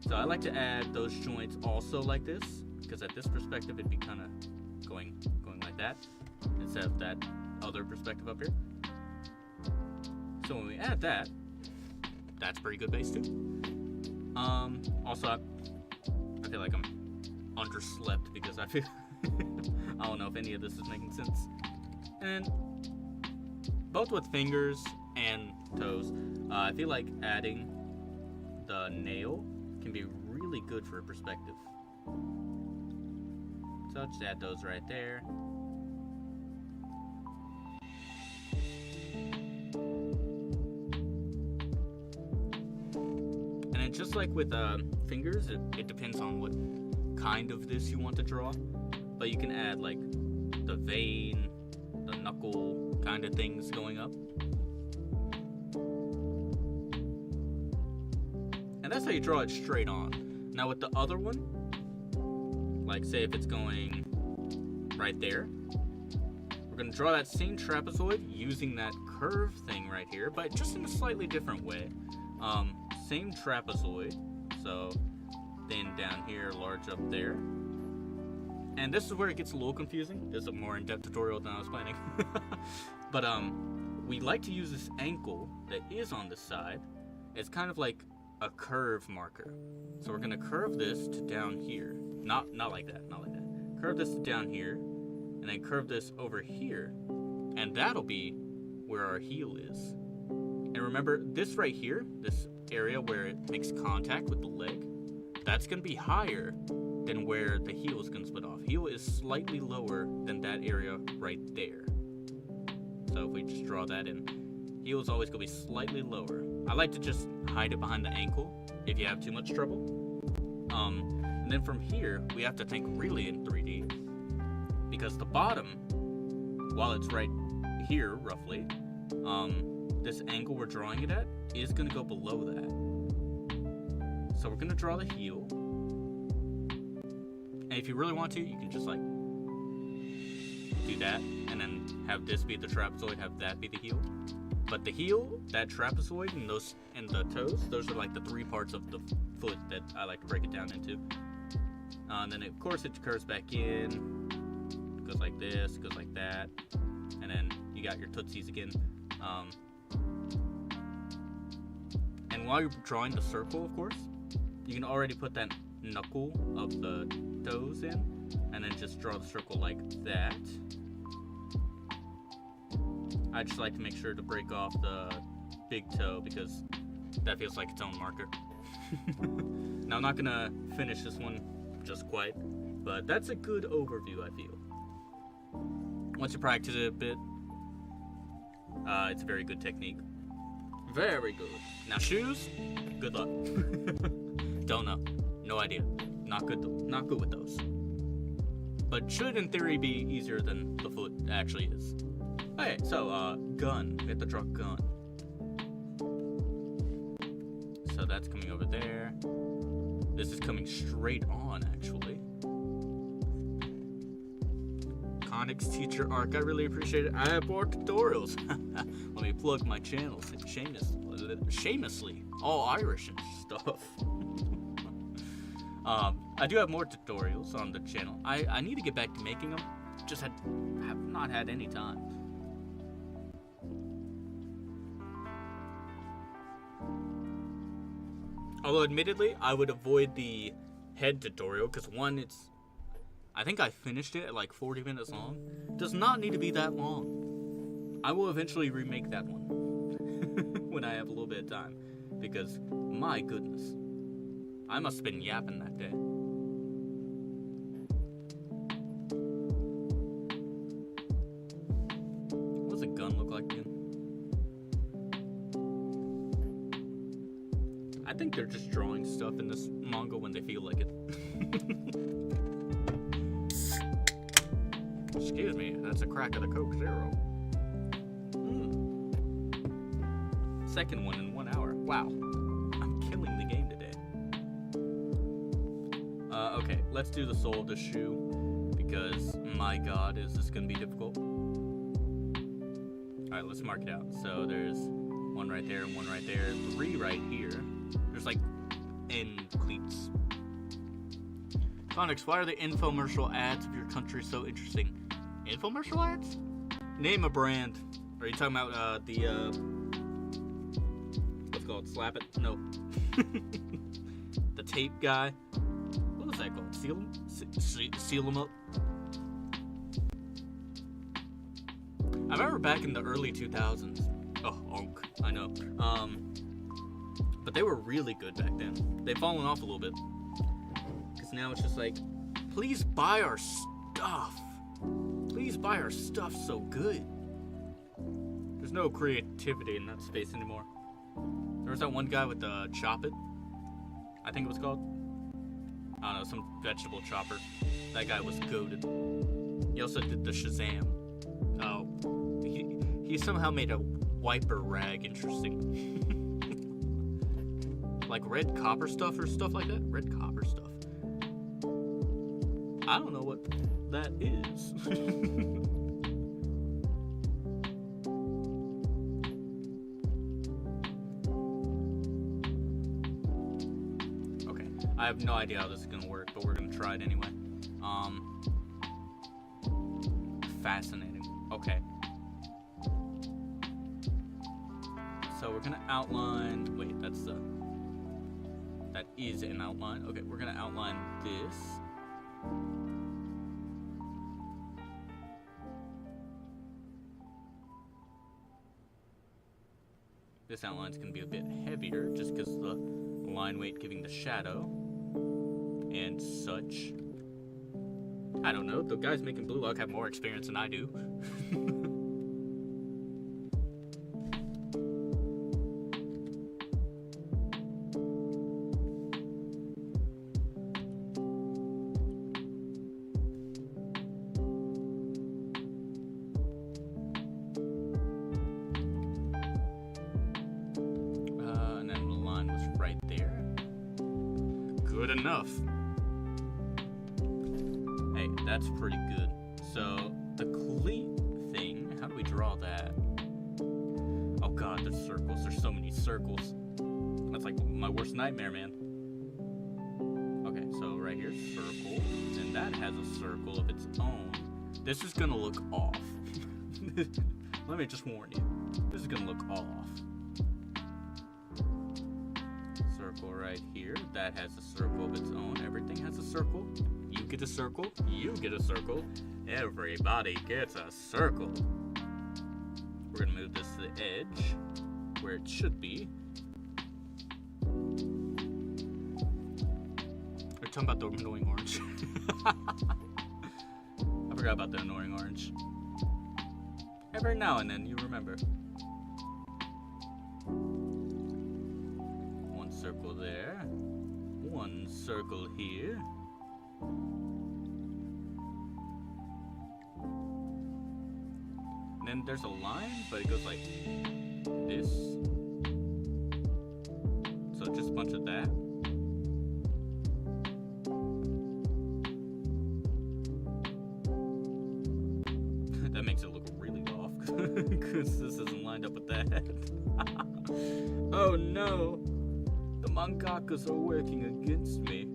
So I like to add those joints also like this, because at this perspective it'd be kind of going like that, instead of that other perspective up here. So when we add that, that's pretty good base too. Also I feel like I'm underslept because I feel I don't know if any of this is making sense. And both with fingers and toes, I feel like adding the nail can be really good for a perspective. So I'll just add those right there. And then just like with fingers, it depends on what kind of this you want to draw. But you can add like the vein, the knuckle kind of things going up. And that's how you draw it straight on. Now with the other one, like say if it's going right there, we're going to draw that same trapezoid using that curve thing right here, but just in a slightly different way. Same trapezoid, so thin down here, large up there. And this is where it gets a little confusing. This is a more in-depth tutorial than I was planning. But we like to use this ankle that is on the side. It's kind of like a curve marker. So we're gonna curve this to down here. Not like that, not like that. Curve this to down here, and then curve this over here, and that'll be where our heel is. And remember, this right here, this area where it makes contact with the leg, that's gonna be higher than where the heel is gonna split off. Heel is slightly lower than that area right there. So if we just draw that in, heel is always gonna be slightly lower. I like to just hide it behind the ankle if you have too much trouble. And then from here, we have to think really in 3D, because the bottom, while it's right here roughly, this angle we're drawing it at is gonna go below that. So we're gonna draw the heel. And if you really want to, you can just like do that, and then have this be the trapezoid, have that be the heel. But the heel, that trapezoid, and those and the toes, those are like the three parts of the foot that I like to break it down into. And then of course it curves back in, goes like this, goes like that, and then you got your tootsies again. And while you're drawing the circle, of course, you can already put that knuckle of the toes in, and then just draw the circle like that. I just like to make sure to break off the big toe because that feels like its own marker. Now I'm not gonna finish this one just quite, but that's a good overview, I feel. Once you practice it a bit, it's a very good technique. Very good. Now shoes, good luck. Don't know. No idea. Not good with those. But should in theory be easier than the foot actually is. Okay, so gun. We have to draw gun. So that's coming over there. This is coming straight on, actually. Conics Teacher Arc, I really appreciate it. I have more tutorials. Let me plug my channels shamelessly. All Irish and stuff. I do have more tutorials on the channel. I need to get back to making them. Just have not had any time. Although admittedly, I would avoid the head tutorial because one, I think I finished it at like 40 minutes long. It does not need to be that long. I will eventually remake that one when I have a little bit of time, because my goodness, I must have been yapping that day. What does a gun look like again? I think they're just drawing stuff in this manga when they feel like it. Excuse me, that's a crack of the Coke Zero. Second one in 1 hour. Wow. I'm killing the game today. Okay, let's do the sole of the shoe, because my god, is this gonna be difficult. Alright, let's mark it out. So there's one right there and one right there, three right here. There's like end cleats. Conics, why are the infomercial ads of your country so interesting? Infomercial ads? Name a brand. Are you talking about the what's it called? Slap it? No. The tape guy. What was that called? Seal them up. I remember back in the early 2000s. Oh, onk. I know. But they were really good back then. They've fallen off a little bit. Because now it's just like, please buy our stuff. Please buy our stuff so good. There's no creativity in that space anymore. There was that one guy with the Chop It, I think it was called. I don't know, some vegetable chopper. That guy was goated. He also did the Shazam. Oh, he somehow made a wiper rag interesting. Like red copper stuff or stuff like that? Red copper stuff. I don't know what that is. Okay, I have no idea how this is gonna work, but we're gonna try it anyway. fascinating. Okay. So we're gonna outline. Wait, that is an outline. Okay, we're gonna outline this. This outline's gonna be a bit heavier just because the line weight giving the shadow and such. I don't know, the guys making Blue Lock have more experience than I do. And then the line was right there. Good enough. Hey, that's pretty good. So, the cleat thing, how do we draw that? Oh god, there's circles. There's so many circles. That's like my worst nightmare, man. Okay, so right here, circle. And that has a circle of its own. This is gonna look off. Let me just warn you. This is gonna look off. Circle right here. That has a circle of its own. Everything has a circle. You get a circle. You get a circle. Everybody gets a circle. We're gonna move this to the edge where it should be. We're talking about the annoying orange. I forgot about the annoying orange. Every now and then you remember. One circle there. One circle here. And then there's a line, but it goes like this. So just a bunch of that. That makes it look really off because this isn't lined up with that. Oh no! The mangakas are working against me.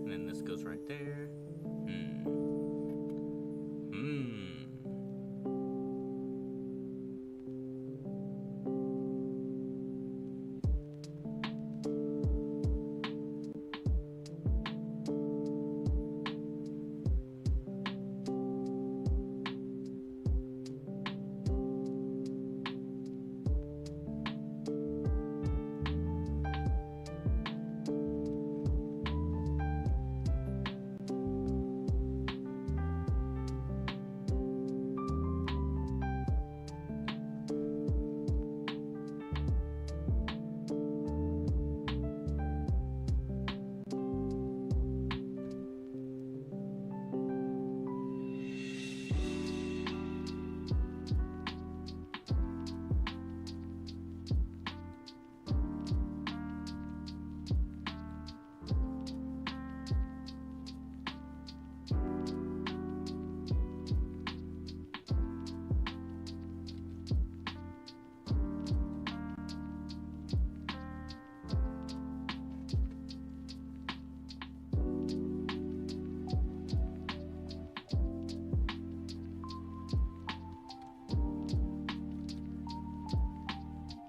And then this goes right there.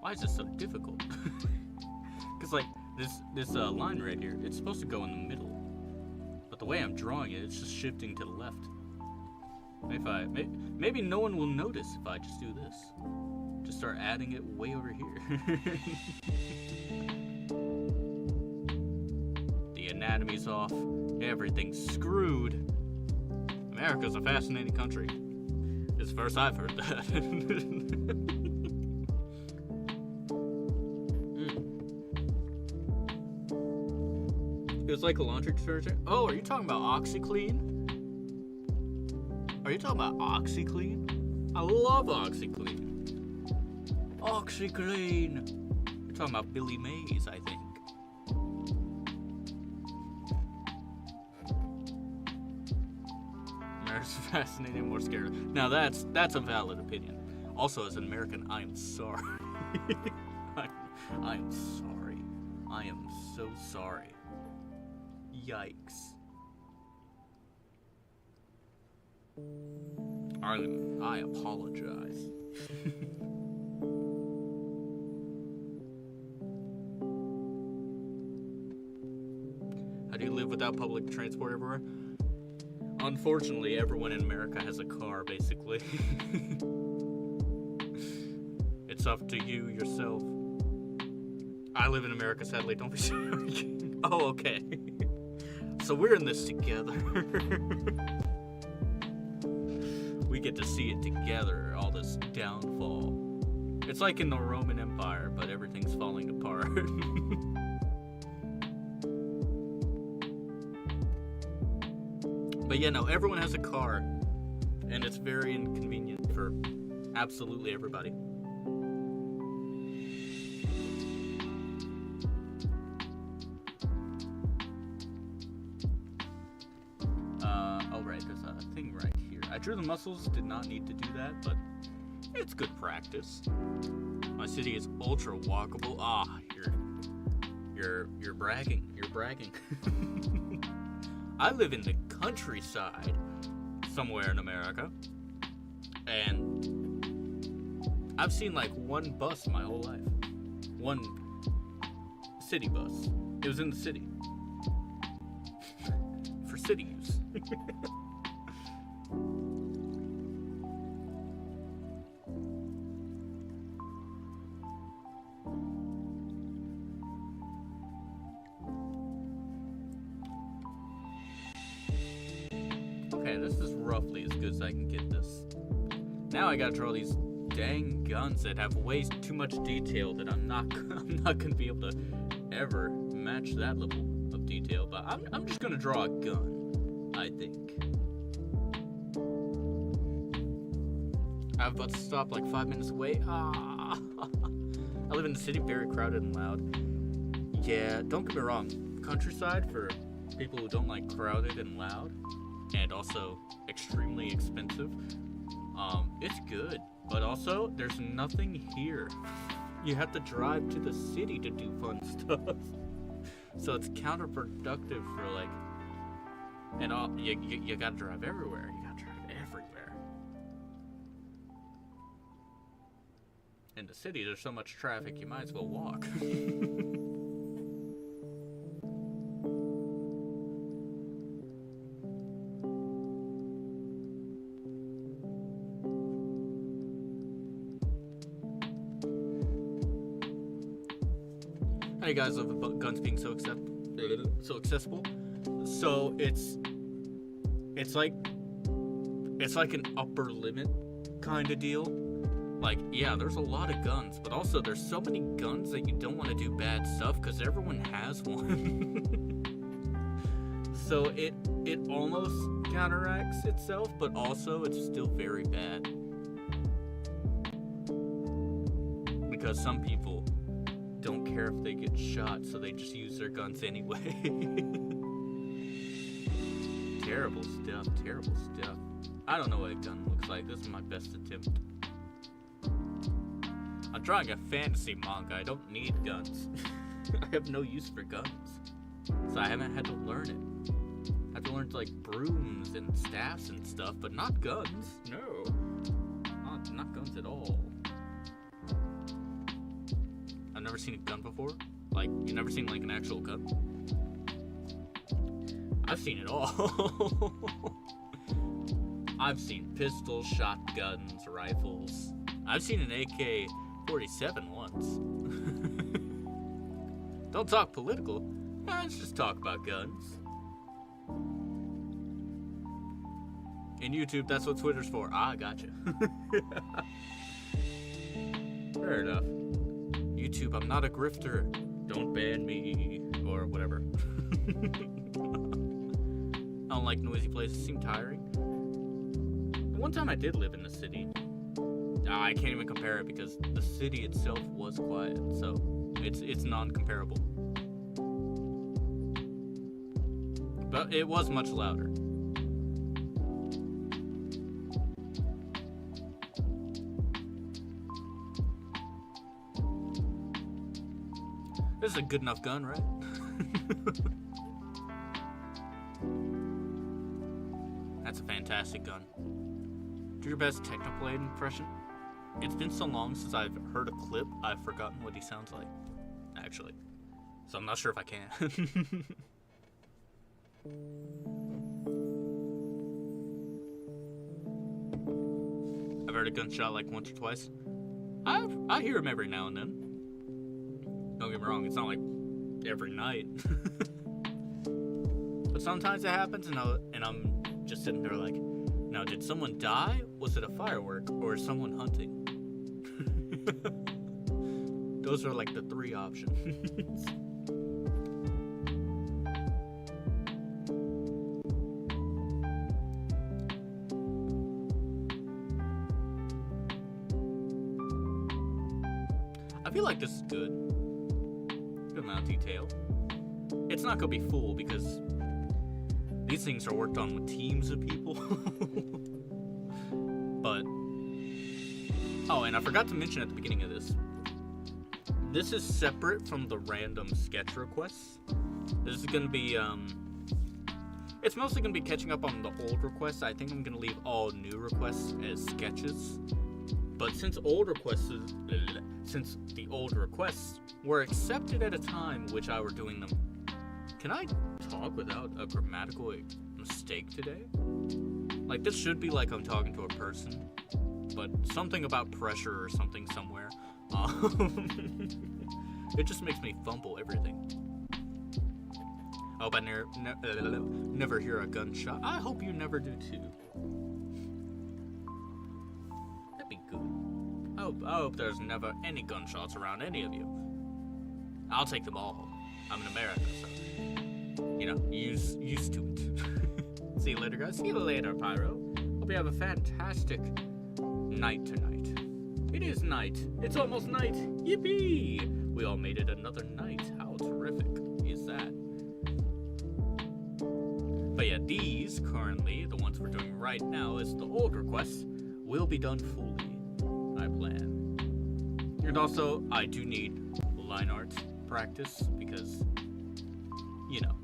Why is this so difficult? Because like this line right here, it's supposed to go in the middle, but the way I'm drawing it, it's just shifting to the left. Maybe no one will notice if I just do this. Just start adding it way over here. The anatomy's off. Everything's screwed. America's a fascinating country. It's the first I've heard that. It's like a laundry detergent. Oh, are you talking about OxyClean? Are you talking about OxyClean? I love OxyClean. OxyClean. You're talking about Billy Mays, I think. America's fascinating, more scary. Now that's a valid opinion. Also, as an American, I am sorry. I'm sorry. I am so sorry. Yikes. I apologize. How do you live without public transport everywhere? Unfortunately, everyone in America has a car, basically. It's up to you yourself. I live in America, sadly. Don't be sorry. Oh, okay. So we're in this together. We get to see it together, all this downfall. It's like in the Roman Empire, but everything's falling apart. But yeah, no, everyone has a car, and it's very inconvenient for absolutely everybody. I drew the muscles, did not need to do that, but it's good practice. My city is ultra walkable. Ah, you're bragging. You're bragging. I live in the countryside somewhere in America, and I've seen like one bus my whole life. One city bus. It was in the city. For city use. Okay, this is roughly as good as I can get this. Now I gotta draw these dang guns that have way too much detail that I'm not gonna be able to ever match that level of detail. But I'm just gonna draw a gun, I think. I'm about to stop like 5 minutes away. I live in the city, very crowded and loud. Yeah, don't get me wrong. Countryside for people who don't like crowded and loud, and also extremely expensive. It's good, but also there's nothing here. You have to drive to the city to do fun stuff. So it's counterproductive for like, and you gotta drive everywhere. You gotta drive everywhere. In the city, there's so much traffic, you might as well walk. How do you guys love about guns being so accessible? So it's like an upper limit kind of deal. Like, yeah, there's a lot of guns, but also there's so many guns that you don't want to do bad stuff because everyone has one. So it almost counteracts itself, but also it's still very bad. Because some people don't care if they get shot, so they just use their guns anyway. Terrible stuff, terrible stuff. I don't know what a gun looks like. This is my best attempt. I'm drawing a fantasy manga. I don't need guns. I have no use for guns. So I haven't had to learn it. I have to learn like brooms and staffs and stuff, but not guns. No. Not guns at all. I've never seen a gun before. Like, you've never seen like an actual gun? I've seen it all. I've seen pistols, shotguns, rifles. I've seen an AK-47 once. Don't talk political. Let's just talk about guns. In YouTube, that's what Twitter's for. Ah, gotcha. Fair enough. YouTube, I'm not a grifter. Don't ban me. Or whatever. I don't like noisy places. Seem tiring. One time I did live in the city. I can't even compare it because the city itself was quiet, so it's non-comparable. But it was much louder. This is a good enough gun, right? That's a fantastic gun. Do your best Technoblade impression. It's been so long since I've heard a clip, I've forgotten what he sounds like, actually. So I'm not sure if I can. I've heard a gunshot like once or twice. I hear him every now and then. Don't get me wrong, it's not like every night. But sometimes it happens, and I'm just sitting there like, now did someone die? Was it a firework? Or is someone hunting? Those are like the three options. I feel like this is good. Good amount of detail. It's not gonna be full because these things are worked on with teams of people. But oh, and I forgot to mention at the beginning of this. This is separate from the random sketch requests. This is gonna be it's mostly gonna be catching up on the old requests. I think I'm gonna leave all new requests as sketches. But since the old requests were accepted at a time which I were doing them, can I talk without a grammatical mistake today? Like, this should be like I'm talking to a person, but something about pressure or something somewhere. It just makes me fumble everything. I hope I never hear a gunshot. I hope you never do too. That'd be good. I hope there's never any gunshots around any of you. I'll take them all. I'm in America, so you know, used to it. See you later, guys. See you later, Pyro. Hope you have a fantastic night tonight. It is night. It's almost night. Yippee! We all made it another night. How terrific is that? But yeah, these currently, the ones we're doing right now, is the old requests, will be done fully, I plan. And also, I do need line art practice because, you know.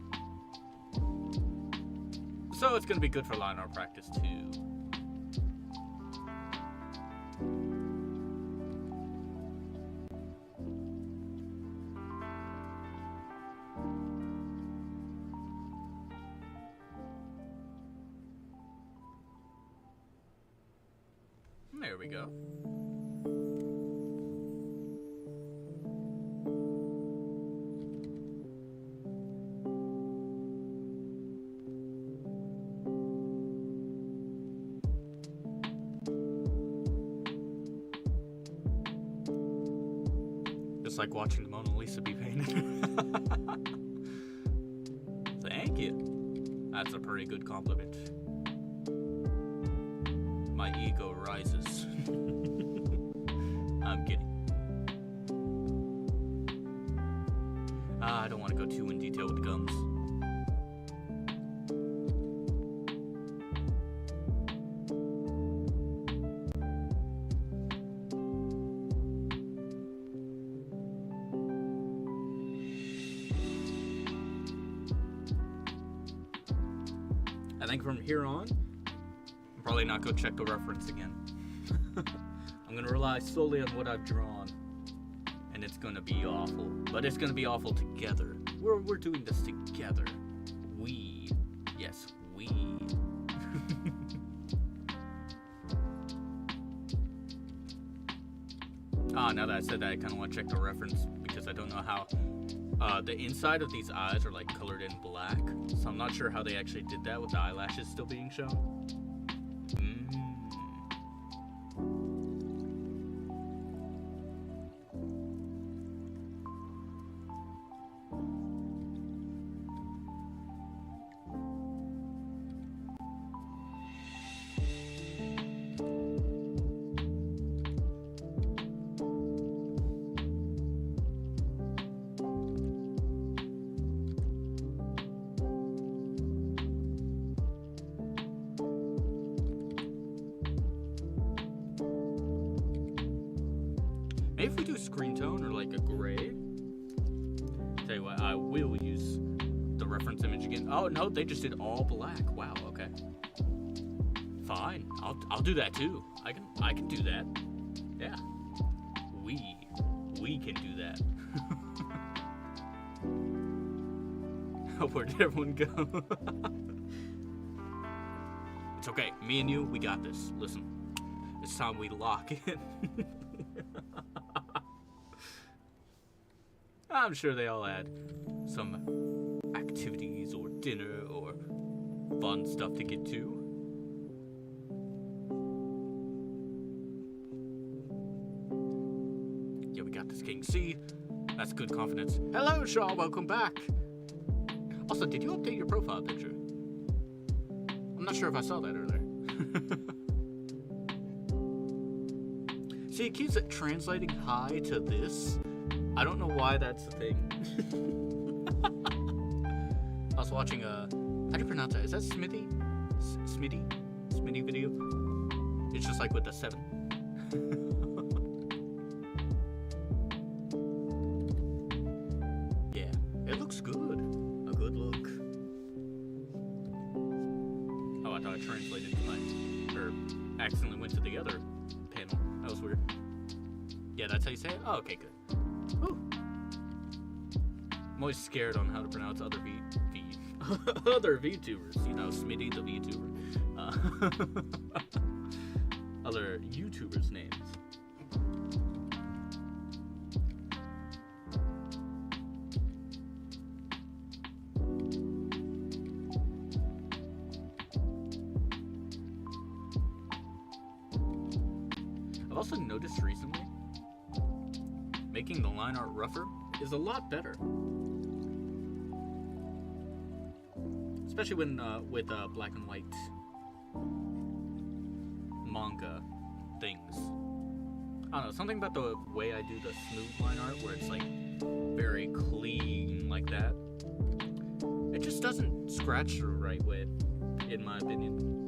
So it's gonna be good for line art practice too. There we go. Just like watching the Mona Lisa be painted. Thank you. That's a pretty good compliment. My ego rises. I'm kidding. I don't want to go too in detail with the gums. I think from here on, I'm probably not going to check the reference again. I'm going to rely solely on what I've drawn. And it's going to be awful. But it's going to be awful together. We're doing this together. We. Yes, we. Now that I said that, I kind of want to check the reference because I don't know how the inside of these eyes are like colored in black. So I'm not sure how they actually did that with the eyelashes still being shown. Maybe if we do screen tone or like a gray. Tell you what, I will use the reference image again. Oh no, they just did all black. Wow, okay. Fine. I'll do that too. I can do that. Yeah. We can do that. Where did everyone go? It's okay. Me and you, we got this. Listen. It's time we lock in. I'm sure they all had some activities or dinner or fun stuff to get to. Yeah, we got this King C. That's good confidence. Hello, Shaw. Welcome back. Also, did you update your profile picture? I'm not sure if I saw that earlier. See, it keeps it translating hi to this. I don't know why that's the thing. I was watching how do you pronounce that? Is that Smithy? Smitty video? It's just like with the 7. Yeah, it looks good. A good look. Oh, I thought it translated to or accidentally went to the other panel. That was weird. Yeah, that's how you say it? Oh, okay, good. Whew. I'm always scared on how to pronounce other other VTubers. You know, Smitty the VTuber. Other YouTubers' names. I've also noticed recently, making the line art rougher is a lot better. Especially when with black and white manga things. I don't know, something about the way I do the smooth line art where it's like very clean like that. It just doesn't scratch the right way, in my opinion.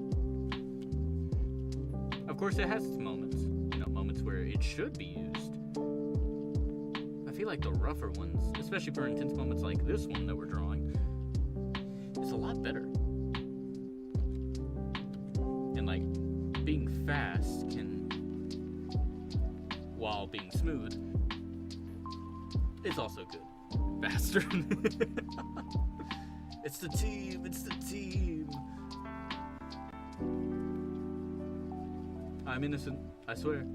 Of course, it has its moments. You know, moments where it should be used. I feel like the rougher ones, especially for intense moments like this one that we're drawing, is a lot better. And like, being fast can, while being smooth, is also good. Faster. It's the team, it's the team. I'm innocent, I swear.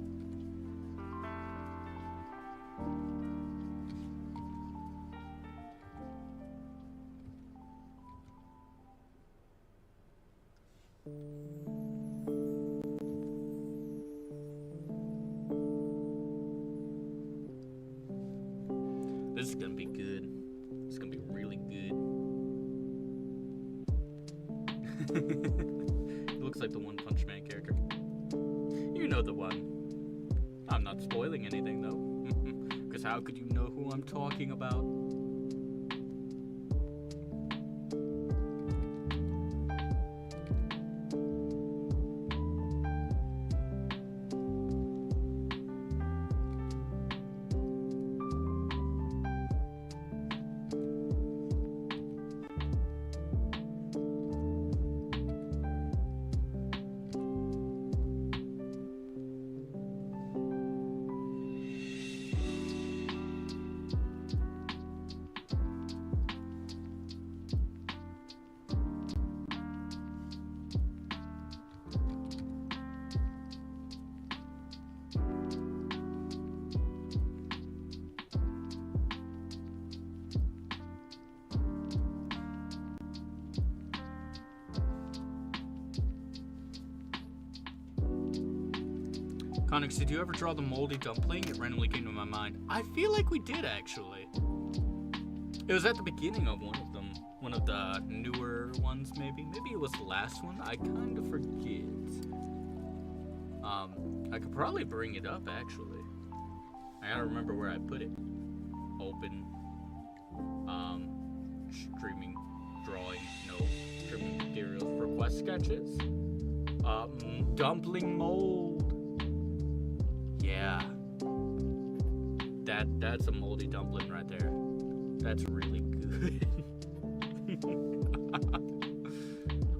This is gonna be good. It's gonna be really good. It looks like the One Punch Man character. You know the one. I'm not spoiling anything though. Because how could you know who I'm talking about? Conix, did you ever draw the moldy dumpling? It randomly came to my mind. I feel like we did, actually. It was at the beginning of one of them. One of the newer ones, maybe. Maybe it was the last one. I kind of forget. I could probably bring it up, actually. I gotta remember where I put it. Open. Streaming drawing. No. Streaming materials. Request sketches. Dumpling mold. Yeah. That's a moldy dumpling right there. That's really good.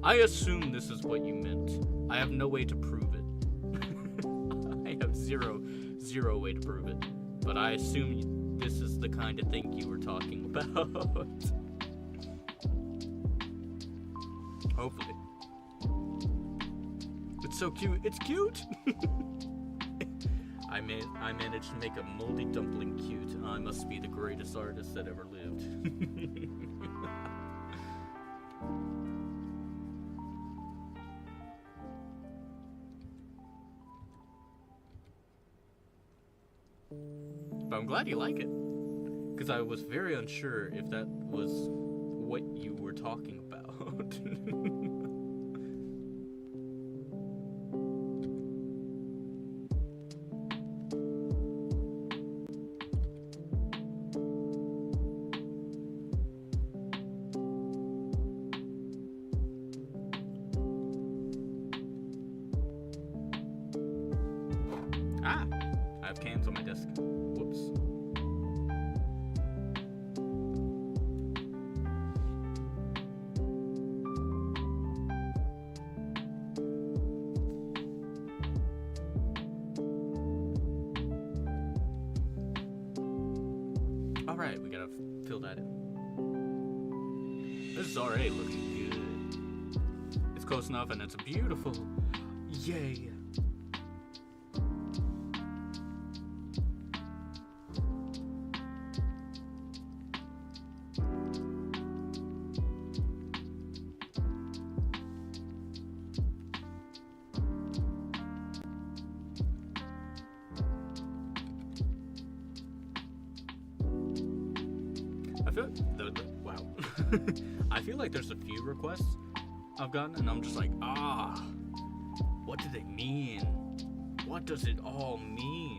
I assume this is what you meant. I have no way to prove it. I have zero way to prove it. But I assume this is the kind of thing you were talking about. Hopefully. It's so cute. It's cute! I managed to make a moldy dumpling cute. I must be the greatest artist that ever lived. But I'm glad you like it. Because I was very unsure if that was what you were talking about. Ah! I have cans on my desk. Whoops. Alright, we gotta fill that in. This is already looking good. It's close enough and it's beautiful. Yay! Wow. I feel like there's a few requests I've gotten, and I'm just like, what do they mean? What does it all mean?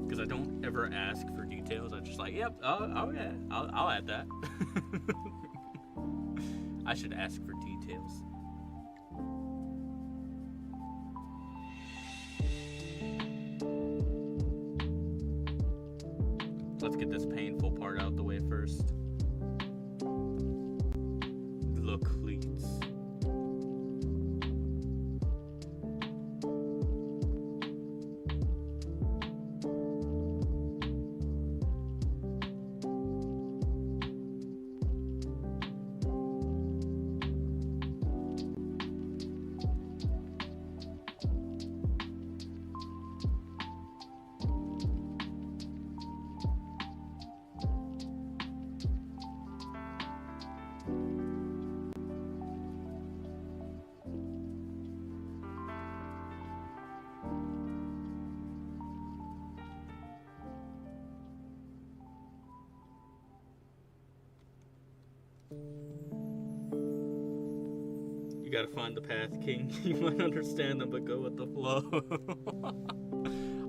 Because I don't ever ask for details. I'm just like, yep, oh yeah, I'll add that. I should ask for details. Let's get this painful part out the way first. The cleats. You gotta find the path, King. You might understand them, but go with the flow.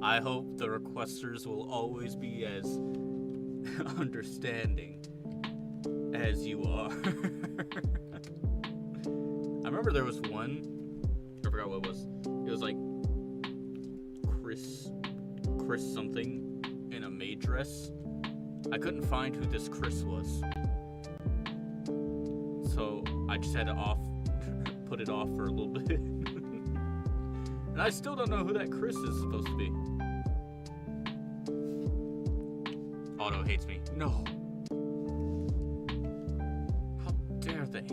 I hope the requesters will always be as understanding as you are. I remember there was one, I forgot what it was. It was like Chris something in a maid dress. I couldn't find who this Chris was. So I just had to put it off for a little bit. And I still don't know who that Chris is supposed to be. Auto hates me. No. How dare they?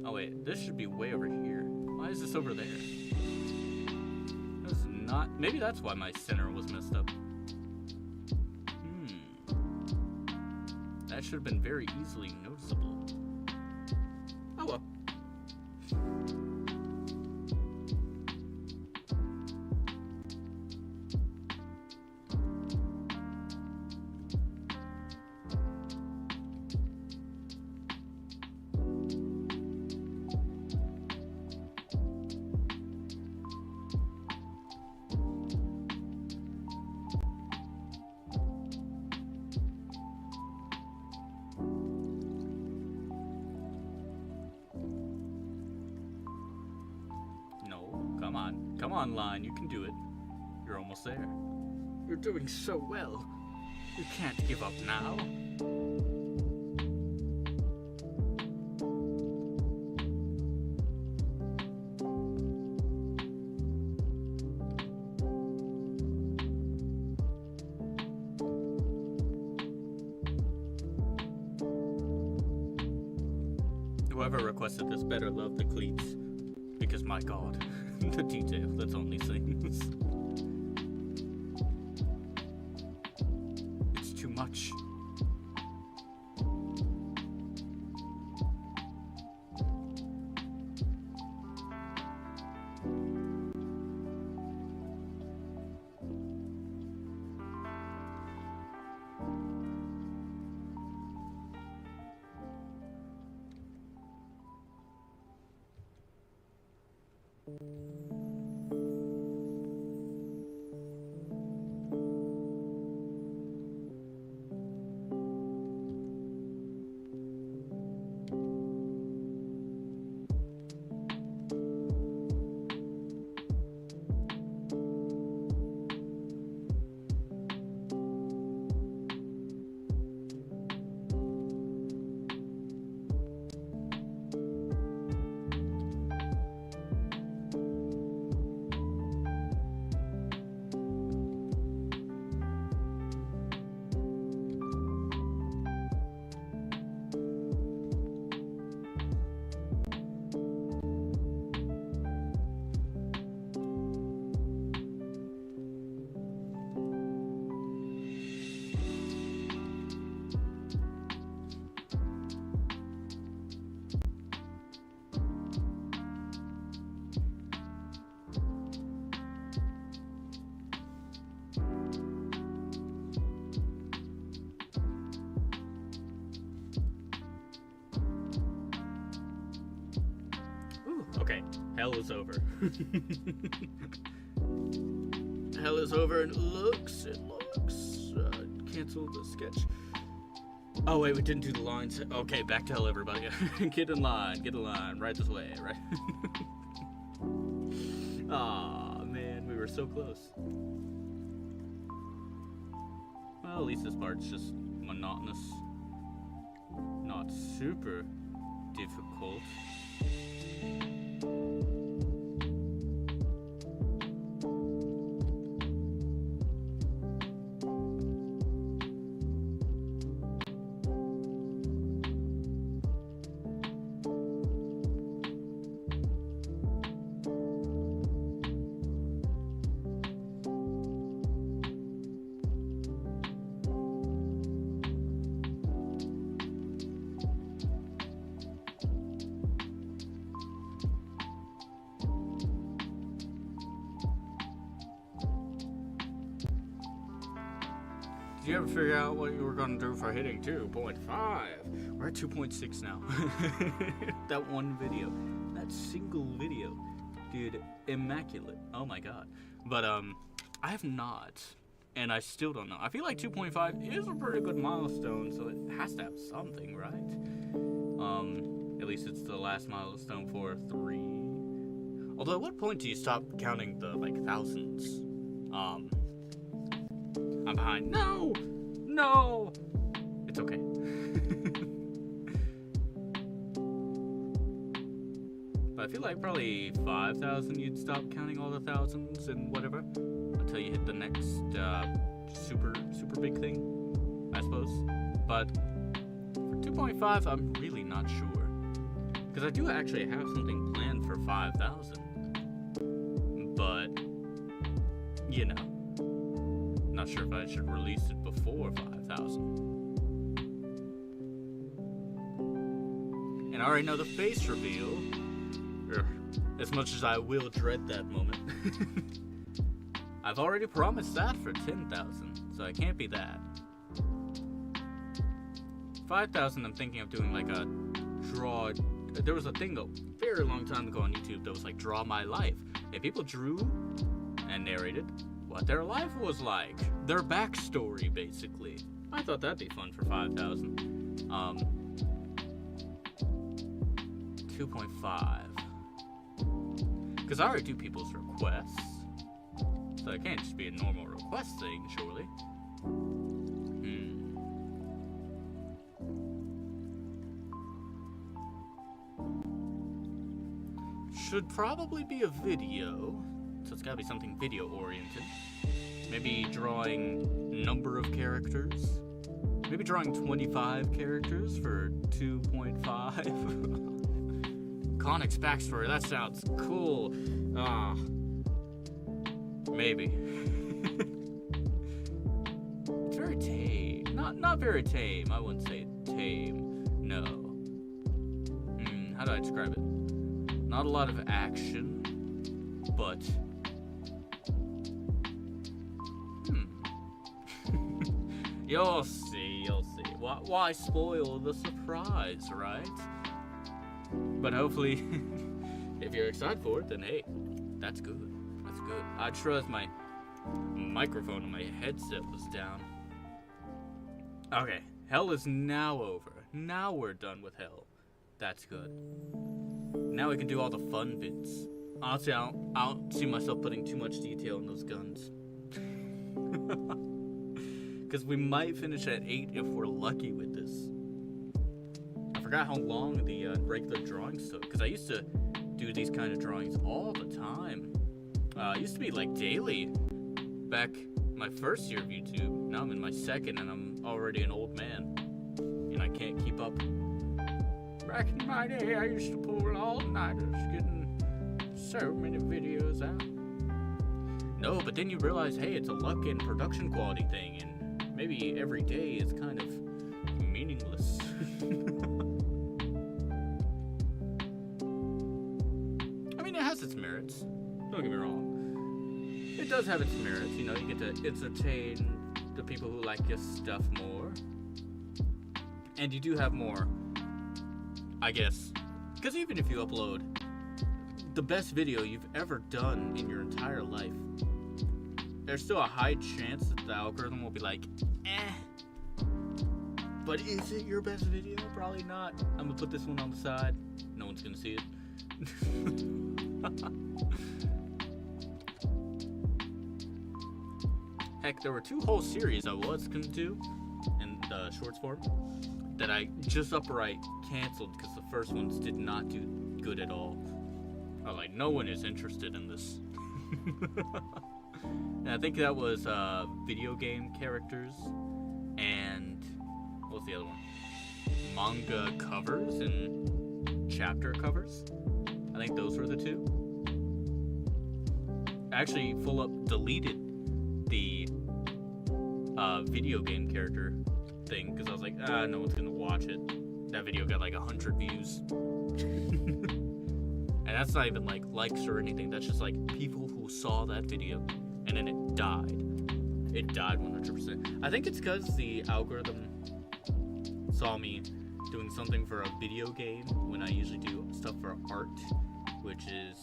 Oh wait, this should be way over here. Why is this over there? That's not... Maybe that's why my center was messed up. That should have been very easily noticeable. Oh well. Come on, line, you can do it. You're almost there. You're doing so well. You can't give up now. Whoever requested this better love the cleats, because my god, the detail that's on these things. It's too much. Okay, hell is over. Hell is over, and it looks. Cancel the sketch. Oh wait, we didn't do the lines. Okay, back to hell, everybody. Get in line, right this way, right? Aw, man, we were so close. Well, at least this part's just monotonous. Not super difficult. Did you ever figure out what you were going to do for hitting 2.5? We're at 2.6 now. That one video. That single video. Dude, immaculate. Oh my god. But, I have not. And I still don't know. I feel like 2.5 is a pretty good milestone, so it has to have something, right? At least it's the last milestone for 3. Although, at what point do you stop counting the, thousands? I'm behind. No! No! It's okay. But I feel like probably 5,000 you'd stop counting all the thousands and whatever until you hit the next super big thing, I suppose. But for 2.5, I'm really not sure. Because I do actually have something planned for 5,000. But, you know. Not sure if I should release it before 5,000. And I already know the face reveal. As much as I will dread that moment. I've already promised that for 10,000, so it can't be that. 5,000, I'm thinking of doing like a draw. There was a thing a very long time ago on YouTube that was like Draw My Life. And people drew and narrated what their life was like. Their backstory, basically. I thought that'd be fun for 5,000. 2.5. Because I already do people's requests. So so it can't just be a normal request thing, surely. Should probably be a video, so it's gotta be something video oriented. Maybe drawing number of characters. Maybe drawing 25 characters for 2.5. Conic's backstory, that sounds cool. Maybe. It's very tame. Not very tame. I wouldn't say tame. No. How do I describe it? Not a lot of action, but You'll see. Why spoil the surprise, right? But hopefully, if you're excited for it, then hey, that's good. That's good. I trust my microphone and my headset was down. Okay, hell is now over. Now we're done with hell. That's good. Now we can do all the fun bits. Honestly, I don't see myself putting too much detail in those guns. Because we might finish at 8 if we're lucky with this. I forgot how long the regular drawings took. Because I used to do these kind of drawings all the time. It used to be like daily. Back my first year of YouTube. Now I'm in my second and I'm already an old man. And I can't keep up. Back in my day, I used to pull all-nighters, getting so many videos out. No, but then you realize, hey, it's a luck and production quality thing, and maybe every day is kind of meaningless. I mean, it has its merits. Don't get me wrong. It does have its merits. You know, you get to entertain the people who like your stuff more. And you do have more, I guess. Because even if you upload the best video you've ever done in your entire life, there's still a high chance that the algorithm will be like, but is it your best video? Probably not. I'm gonna put this one on the side. No one's gonna see it. Heck, there were 2 whole series I was gonna do in the shorts form that I just upright canceled because the first ones did not do good at all. I was like, no one is interested in this. And I think that was video game characters and what was the other one? Manga covers and chapter covers. I think those were the 2. I actually full up deleted the video game character thing because I was like, no one's gonna watch it. That video got like 100 views. And that's not even like likes or anything. That's just like people who saw that video and then it died. It died 100%. I think it's because the algorithm saw me doing something for a video game when I usually do stuff for art, which is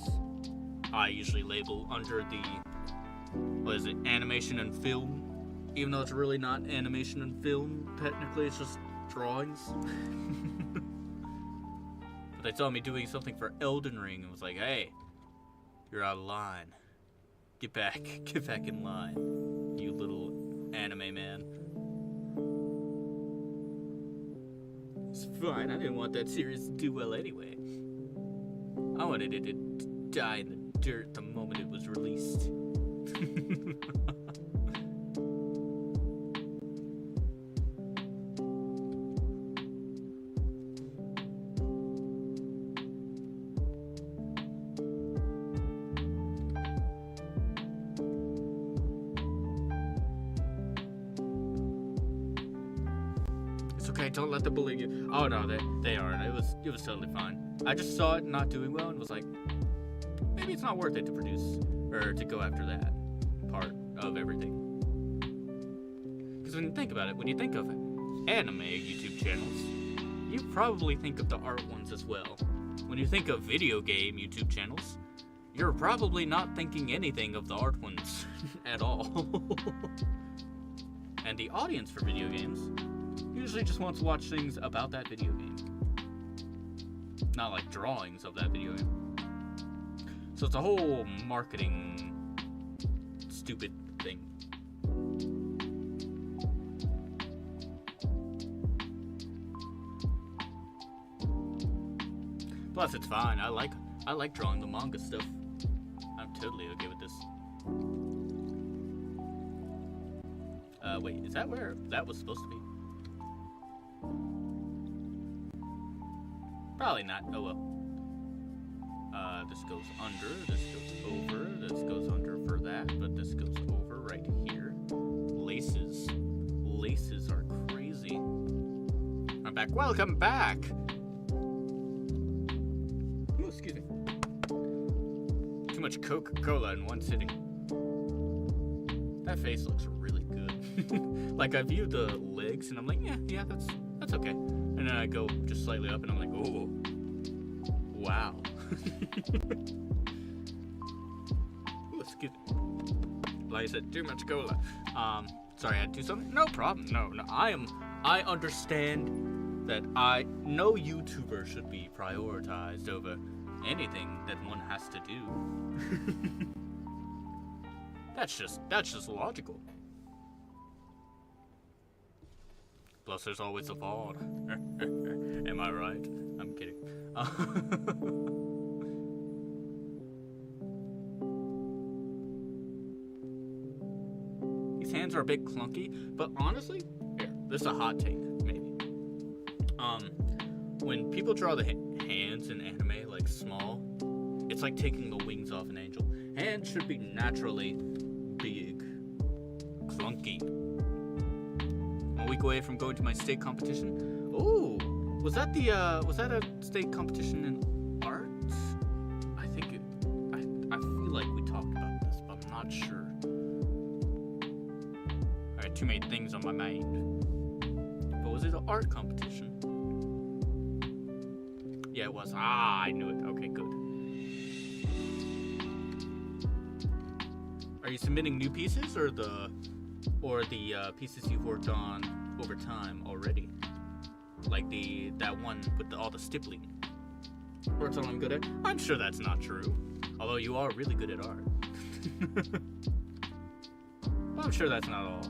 I usually label under the, what is it, animation and film, even though it's really not animation and film. Technically, it's just drawings. But they saw me doing something for Elden Ring and was like, hey, you're out of line. Get back in line, you little anime man. It's fine, I didn't want that series to do well anyway. I wanted it to die in the dirt the moment it was released. Okay, don't let them bully you. Oh no, they aren't. It was totally fine. I just saw it not doing well and was like, maybe it's not worth it to produce or to go after that part of everything. Because when you think about it, when you think of anime YouTube channels, you probably think of the art ones as well. When you think of video game YouTube channels, you're probably not thinking anything of the art ones at all. And the audience for video games usually just wants to watch things about that video game. Not like drawings of that video game. So it's a whole marketing stupid thing. Plus, it's fine. I like drawing the manga stuff. I'm totally okay with this. Wait, is that where that was supposed to be? Probably not. Oh well. This goes under, this goes over, this goes under for that, but this goes over right here. Laces. Laces are crazy. I'm back. Welcome back! Oh, excuse me. Too much Coca-Cola in one sitting. That face looks really good. Like, I view the legs, and I'm like, yeah, that's okay. And then I go just slightly up, and I'm like, oh, wow. Ooh, excuse me. Like I said, too much cola. Sorry, I had to do something. No problem. No. I understand that no YouTuber should be prioritized over anything that one has to do. That's just logical. Plus, there's always a VOD. Am I right? I'm kidding. These hands are a bit clunky, but honestly, here, this is a hot take, maybe. When people draw the hands in anime, like small, it's like taking the wings off an angel. Hands should be naturally big, clunky. A week away from going to my state competition. Oh, was that a state competition in art? I think I feel like we talked about this, but I'm not sure. I had too many things on my mind. But was it an art competition? Yeah, it was. I knew it. Okay, good. Are you submitting new pieces or the pieces you've worked on over time already? Like that one with all the stippling. Or it's all I'm good at? I'm sure that's not true. Although you are really good at art. Well, I'm sure that's not all.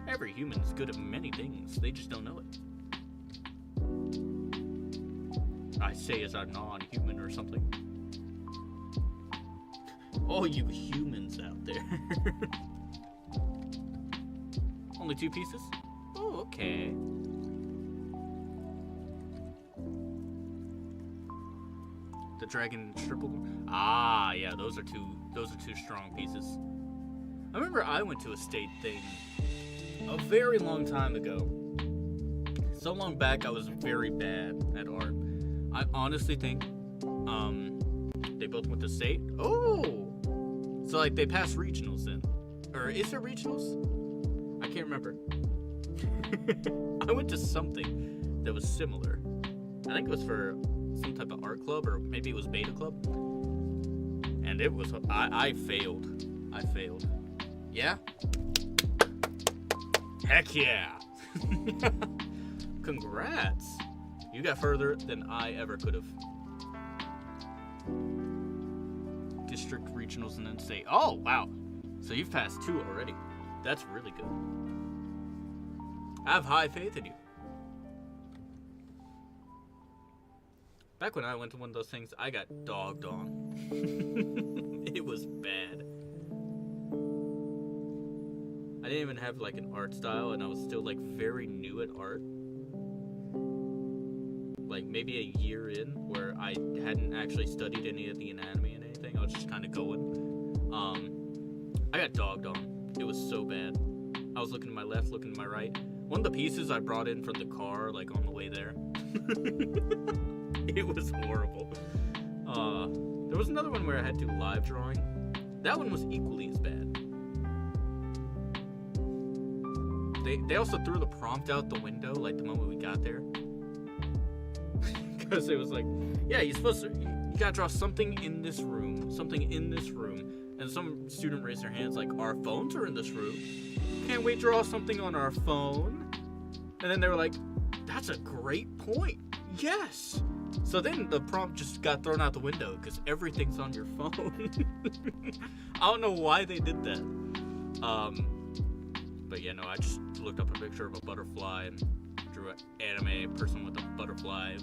Every human is good at many things. They just don't know it. I say as a non-human or something. All you humans out there. Only 2 pieces? Oh, okay. The dragon triple. Ah, yeah, those are two strong pieces. I remember I went to a state thing a very long time ago. So long back, I was very bad at art. I honestly think they both went to state. Oh, so like they passed regionals then, or is there regionals? I can't remember. I went to something that was similar. I think it was for some type of art club, or maybe it was beta club. And it was, I failed. Yeah? Heck yeah! Congrats! You got further than I ever could have. District, regionals, and then state. Oh, wow. So you've passed 2 already. That's really good. I have high faith in you. Back when I went to one of those things, I got dogged on. It was bad. I didn't even have like an art style, and I was still like very new at art. Like maybe a year in, where I hadn't actually studied any of the anatomy and anything. I was just kind of going. I got dogged on. It was so bad. I was looking to my left, looking to my right. One of the pieces I brought in from the car, like on the way there. It was horrible. There was another one where I had to do live drawing. That one was equally as bad. They also threw the prompt out the window, like the moment we got there. Because it was like, yeah, you gotta draw something in this room. And some student raised their hands like, our phones are in this room. Can't we draw something on our phone? And then they were like, that's a great point. Yes. So then the prompt just got thrown out the window because everything's on your phone. I don't know why they did that. But yeah, no, I just looked up a picture of a butterfly and drew an anime person with a butterfly.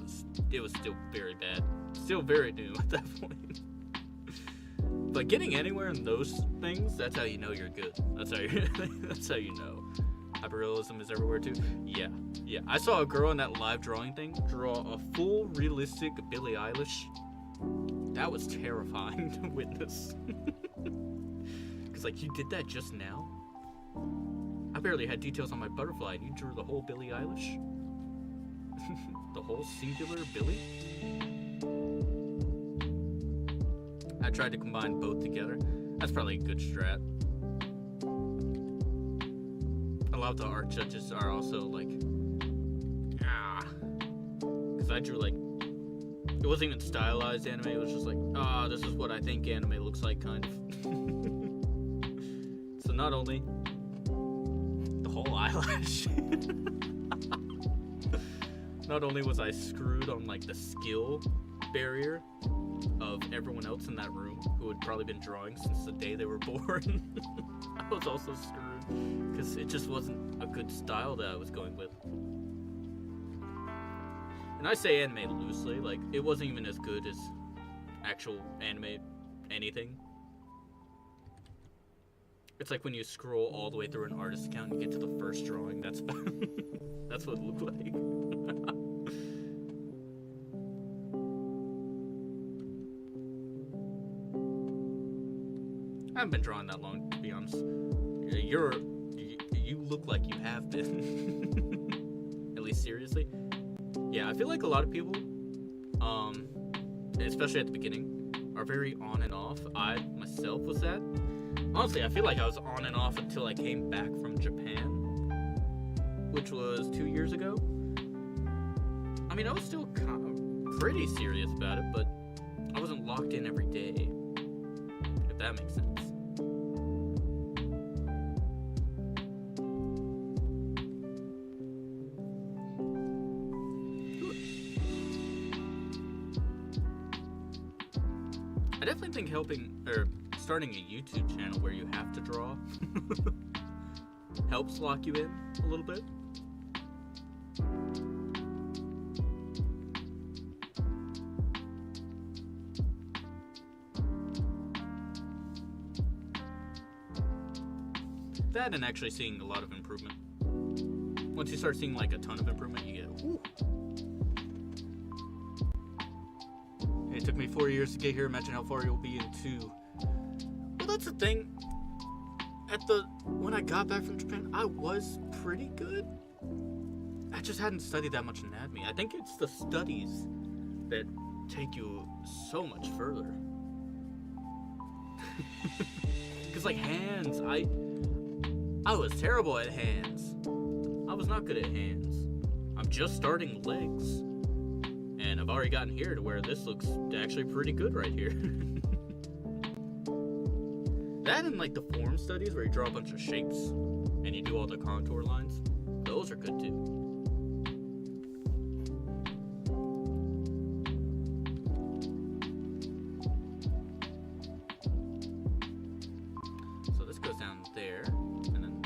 It was still very bad. Still very new at that point. But getting anywhere in those things, that's how you know you're good. That's how you know. Hyperrealism is everywhere too. Yeah. I saw a girl in that live drawing thing draw a full realistic Billie Eilish. That was terrifying to witness. Cause like, you did that just now? I barely had details on my butterfly and you drew the whole Billie Eilish? The whole singular Billie? I tried to combine both together. That's probably a good strat. A lot of the art judges are also like, because I drew like, it wasn't even stylized anime, it was just like, this is what I think anime looks like, kind of. So not only the whole eyelash, not only was I screwed on like the skill barrier of everyone else in that room who had probably been drawing since the day they were born, I was also screwed because it just wasn't a good style that I was going with. And I say anime loosely, like, it wasn't even as good as actual anime anything. It's like when you scroll all the way through an artist account and you get to the first drawing, that's that's what it looked like. I haven't been drawing that long, to be honest. You look like you have been. At least seriously. Yeah, I feel like a lot of people, especially at the beginning, are very on and off. I myself was that. Honestly, I feel like I was on and off until I came back from Japan, which was 2 years ago. I mean, I was still kind of pretty serious about it, but I wasn't locked in every day, if that makes sense. I definitely think starting a YouTube channel where you have to draw helps lock you in a little bit. That and actually seeing a lot of improvement. Once you start seeing like a ton of improvement, you get, whoo. It took me 4 years to get here. Imagine how far you'll be in 2. Well, that's the thing. When I got back from Japan, I was pretty good. I just hadn't studied that much anatomy. I think it's the studies that take you so much further. Because like hands, I was terrible at hands. I was not good at hands. I'm just starting legs. And I've already gotten here to where this looks actually pretty good right here. That and like the form studies where you draw a bunch of shapes and you do all the contour lines, those are good too. So this goes down there, and then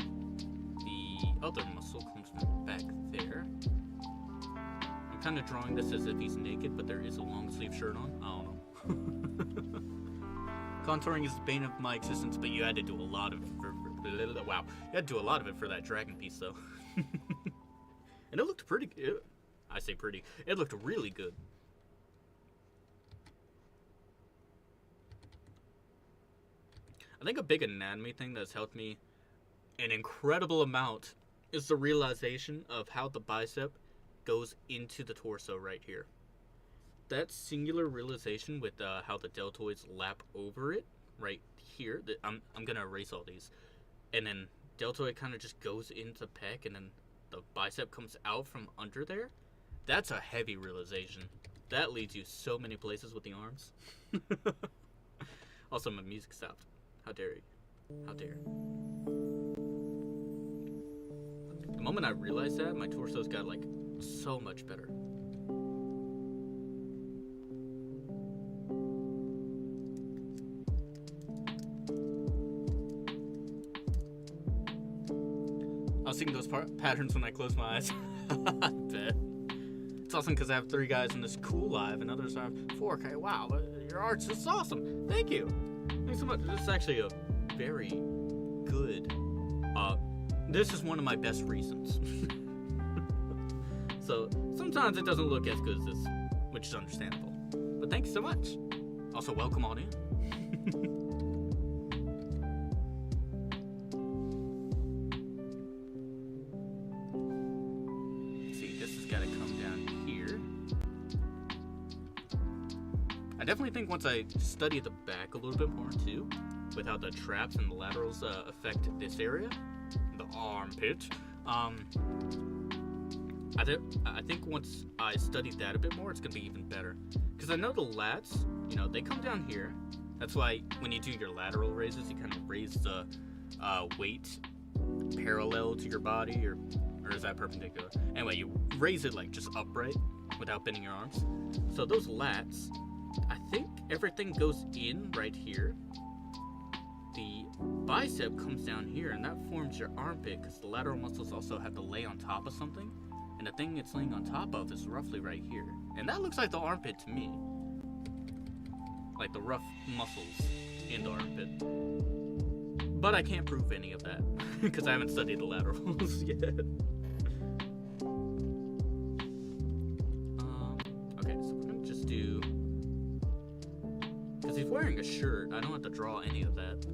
the other muscle comes from back there. I'm kind of drawing this as if he's naked, but there is a long sleeve shirt on. I don't know. Contouring is the bane of my existence, but you had to do a lot of it wow. You had to do a lot of it for that dragon piece, though. And it looked pretty good. I say pretty. It looked really good. I think a big anatomy thing that's helped me an incredible amount is the realization of how the bicep goes into the torso right here. That singular realization with how the deltoids lap over it right here. I'm gonna erase all these, and then deltoid kind of just goes into pec, and then the bicep comes out from under there. That's a heavy realization. That leads you so many places with the arms. Also, my music stopped. How dare you? How dare. The moment I realized that, my torso's got like so much better. patterns when I close my eyes. I bet. It's awesome because I have 3 guys in this cool live and others have 4. Okay, wow, your art's just awesome. Thank you. Thanks so much. This is actually a very good. This is one of my best reasons. So sometimes it doesn't look as good as this, which is understandable. But thank you so much. Also, welcome on in. I definitely think once I study the back a little bit more too, with how the traps and the laterals affect this area, the armpit. I think once I study that a bit more, it's gonna be even better. Because I know the lats, you know, they come down here. That's why when you do your lateral raises, you kind of raise the weight parallel to your body, or is that perpendicular? Anyway, you raise it like just upright without bending your arms. So those lats, I think everything goes in right here. The bicep comes down here, and that forms your armpit because the lateral muscles also have to lay on top of something. And the thing it's laying on top of is roughly right here. And that looks like the armpit to me. Like the rough muscles in the armpit. But I can't prove any of that because I haven't studied the laterals yet. Okay, so we're going to just do... Because he's wearing a shirt, I don't have to draw any of that.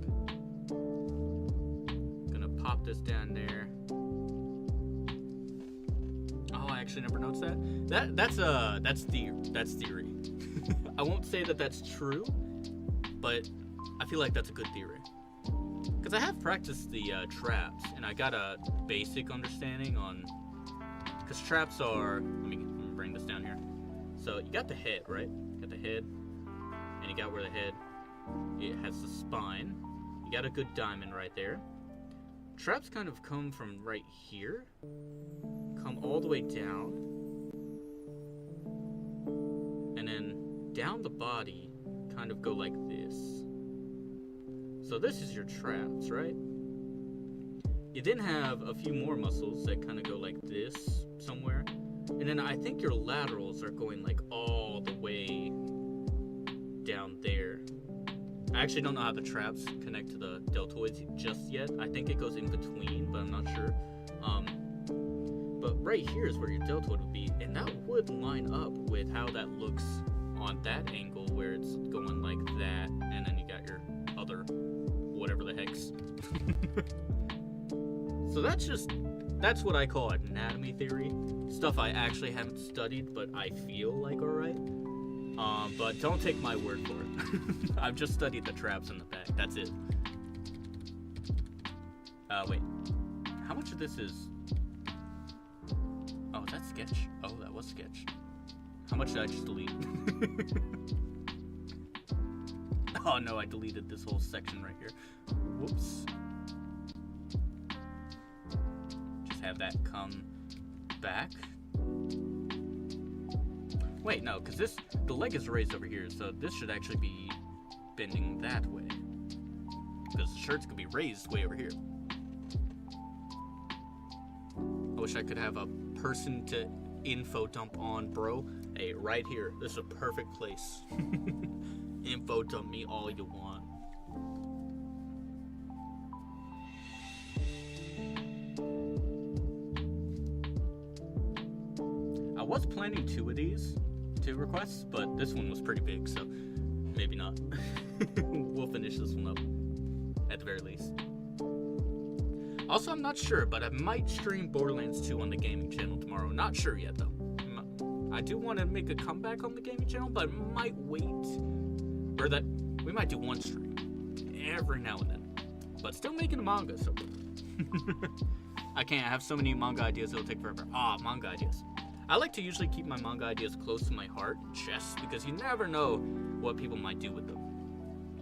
Gonna pop this down there. Oh, I actually never noticed that. That's theory. I won't say that that's true, but I feel like that's a good theory. Because I have practiced the traps, and I got a basic understanding on... Because traps are... Let me bring this down here. So you got the head, right? You got the head. And you got where the head, it has the spine. You got a good diamond right there. Traps kind of come from right here, come all the way down, and then down the body, kind of go like this. So this is your traps, right? You then have a few more muscles that kind of go like this somewhere. And then I think your laterals are going like all the way down there. I actually don't know how the traps connect to the deltoids just yet. I think it goes in between, but I'm not sure. But right here is where your deltoid would be, and that would line up with how that looks on that angle where it's going like that, and then you got your other whatever the heck's. So that's what I call anatomy theory. Stuff I actually haven't studied, but I feel like alright. But don't take my word for it. I've just studied the traps in the back. That's it. Wait. How much of this is... Oh, is that sketch? Oh, that was sketch. How much did I just delete? Oh no, I deleted this whole section right here. Whoops. Just have that come back. Wait, no, because the leg is raised over here, so this should actually be bending that way. Because the shirts could be raised way over here. I wish I could have a person to info dump on, bro. Hey, right here. This is a perfect place. Info dump me all you want. I was planning 2 of these. 2 requests, but this one was pretty big, so maybe not. We'll finish this one up at the very least. Also, I'm not sure, but I might stream Borderlands 2 on the gaming channel tomorrow. Not sure yet, though. I do want to make a comeback on the gaming channel, but might wait. Or that we might do 1 stream every now and then. But still making a manga, so I can't have so many manga ideas it'll take forever. Manga ideas. I like to usually keep my manga ideas close to my heart and chest because you never know what people might do with them.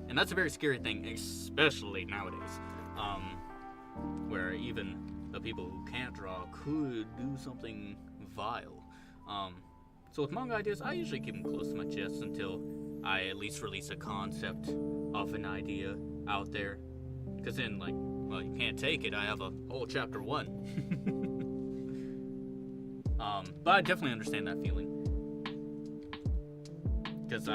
And that's a very scary thing, especially nowadays, where even the people who can't draw could do something vile. So with manga ideas, I usually keep them close to my chest until I at least release a concept of an idea out there. Because then, like, well, you can't take it. I have a whole chapter 1. But I definitely understand that feeling. Because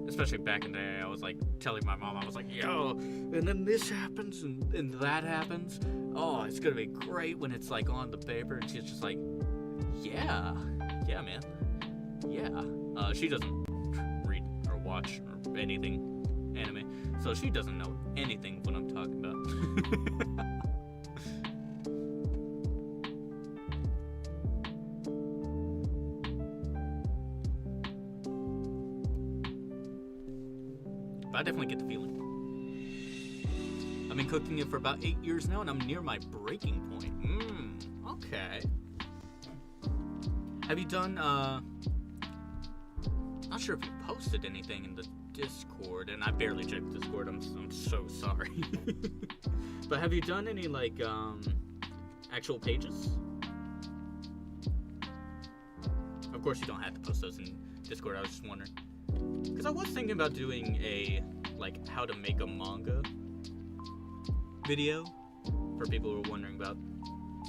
especially back in the day, I was like telling my mom, I was like, yo, and then this happens and that happens. Oh, it's gonna be great when it's like on the paper. And she's just like, yeah, man. Yeah. She doesn't read or watch or anything anime, so she doesn't know anything of what I'm talking about. But I definitely get the feeling. I've been cooking it for about 8 years now, and I'm near my breaking point. Okay. Have you done, not sure if you posted anything in the Discord, and I barely checked Discord, I'm so sorry. But have you done any, like, actual pages? Of course you don't have to post those in Discord, I was just wondering. Because I was thinking about doing a, like, how to make a manga video for people who are wondering about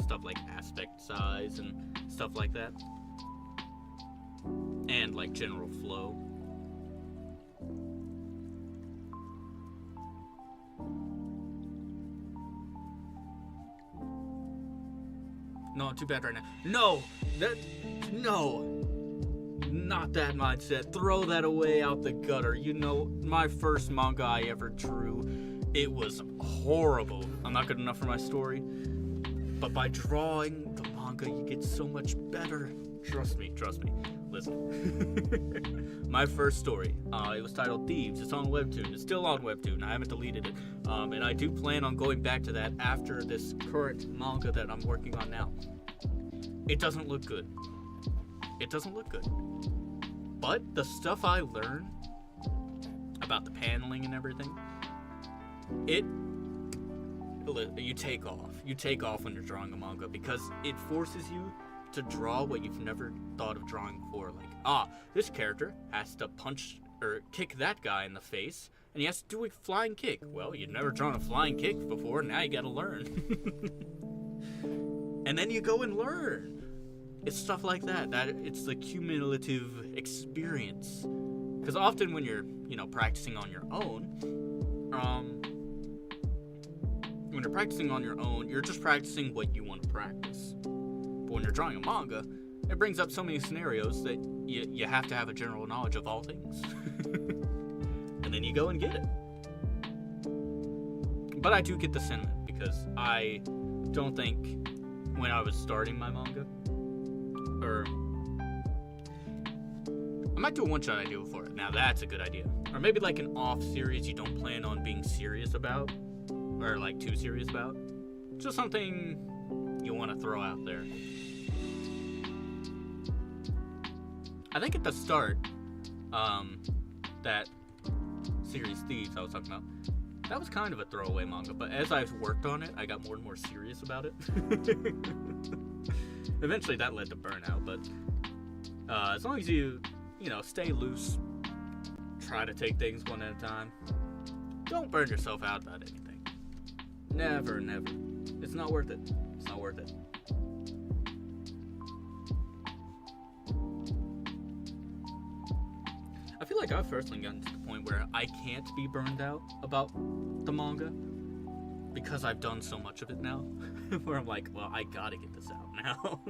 stuff like aspect size and stuff like that. And, like, general flow. No, too bad right now. No! Not that mindset. Throw that away out the gutter. You know, my first manga I ever drew, it was horrible. I'm not good enough for my story. But by drawing the manga, you get so much better. Trust me. Listen. My first story, it was titled Thieves. It's on Webtoon. It's still on Webtoon. I haven't deleted it. And I do plan on going back to that after this current manga that I'm working on now. It doesn't look good. But the stuff I learned about the paneling and everything, you take off. You take off when you're drawing a manga because it forces you to draw what you've never thought of drawing before. Like, this character has to punch or kick that guy in the face, and he has to do a flying kick. Well, you've never drawn a flying kick before, now you gotta learn. And then you go and learn. It's stuff like that. It's the cumulative experience. Because often when you're, practicing on your own, you're just practicing what you want to practice. But when you're drawing a manga, it brings up so many scenarios that you have to have a general knowledge of all things. And then you go and get it. But I do get the sentiment, because I don't think when I was starting my manga, or I might do a one-shot idea for it. Now that's a good idea. Or maybe like an off series you don't plan on being serious about, or like too serious about. Just something you want to throw out there. I think at the start, that series Thieves I was talking about, that was kind of a throwaway manga, but as I've worked on it, I got more and more serious about it. Eventually that led to burnout, but as long as you stay loose, try to take things one at a time, don't burn yourself out about anything. Never. It's not worth it. I feel like I've personally gotten to the point where I can't be burned out about the manga because I've done so much of it now. Where I'm like, well, I gotta get this out now.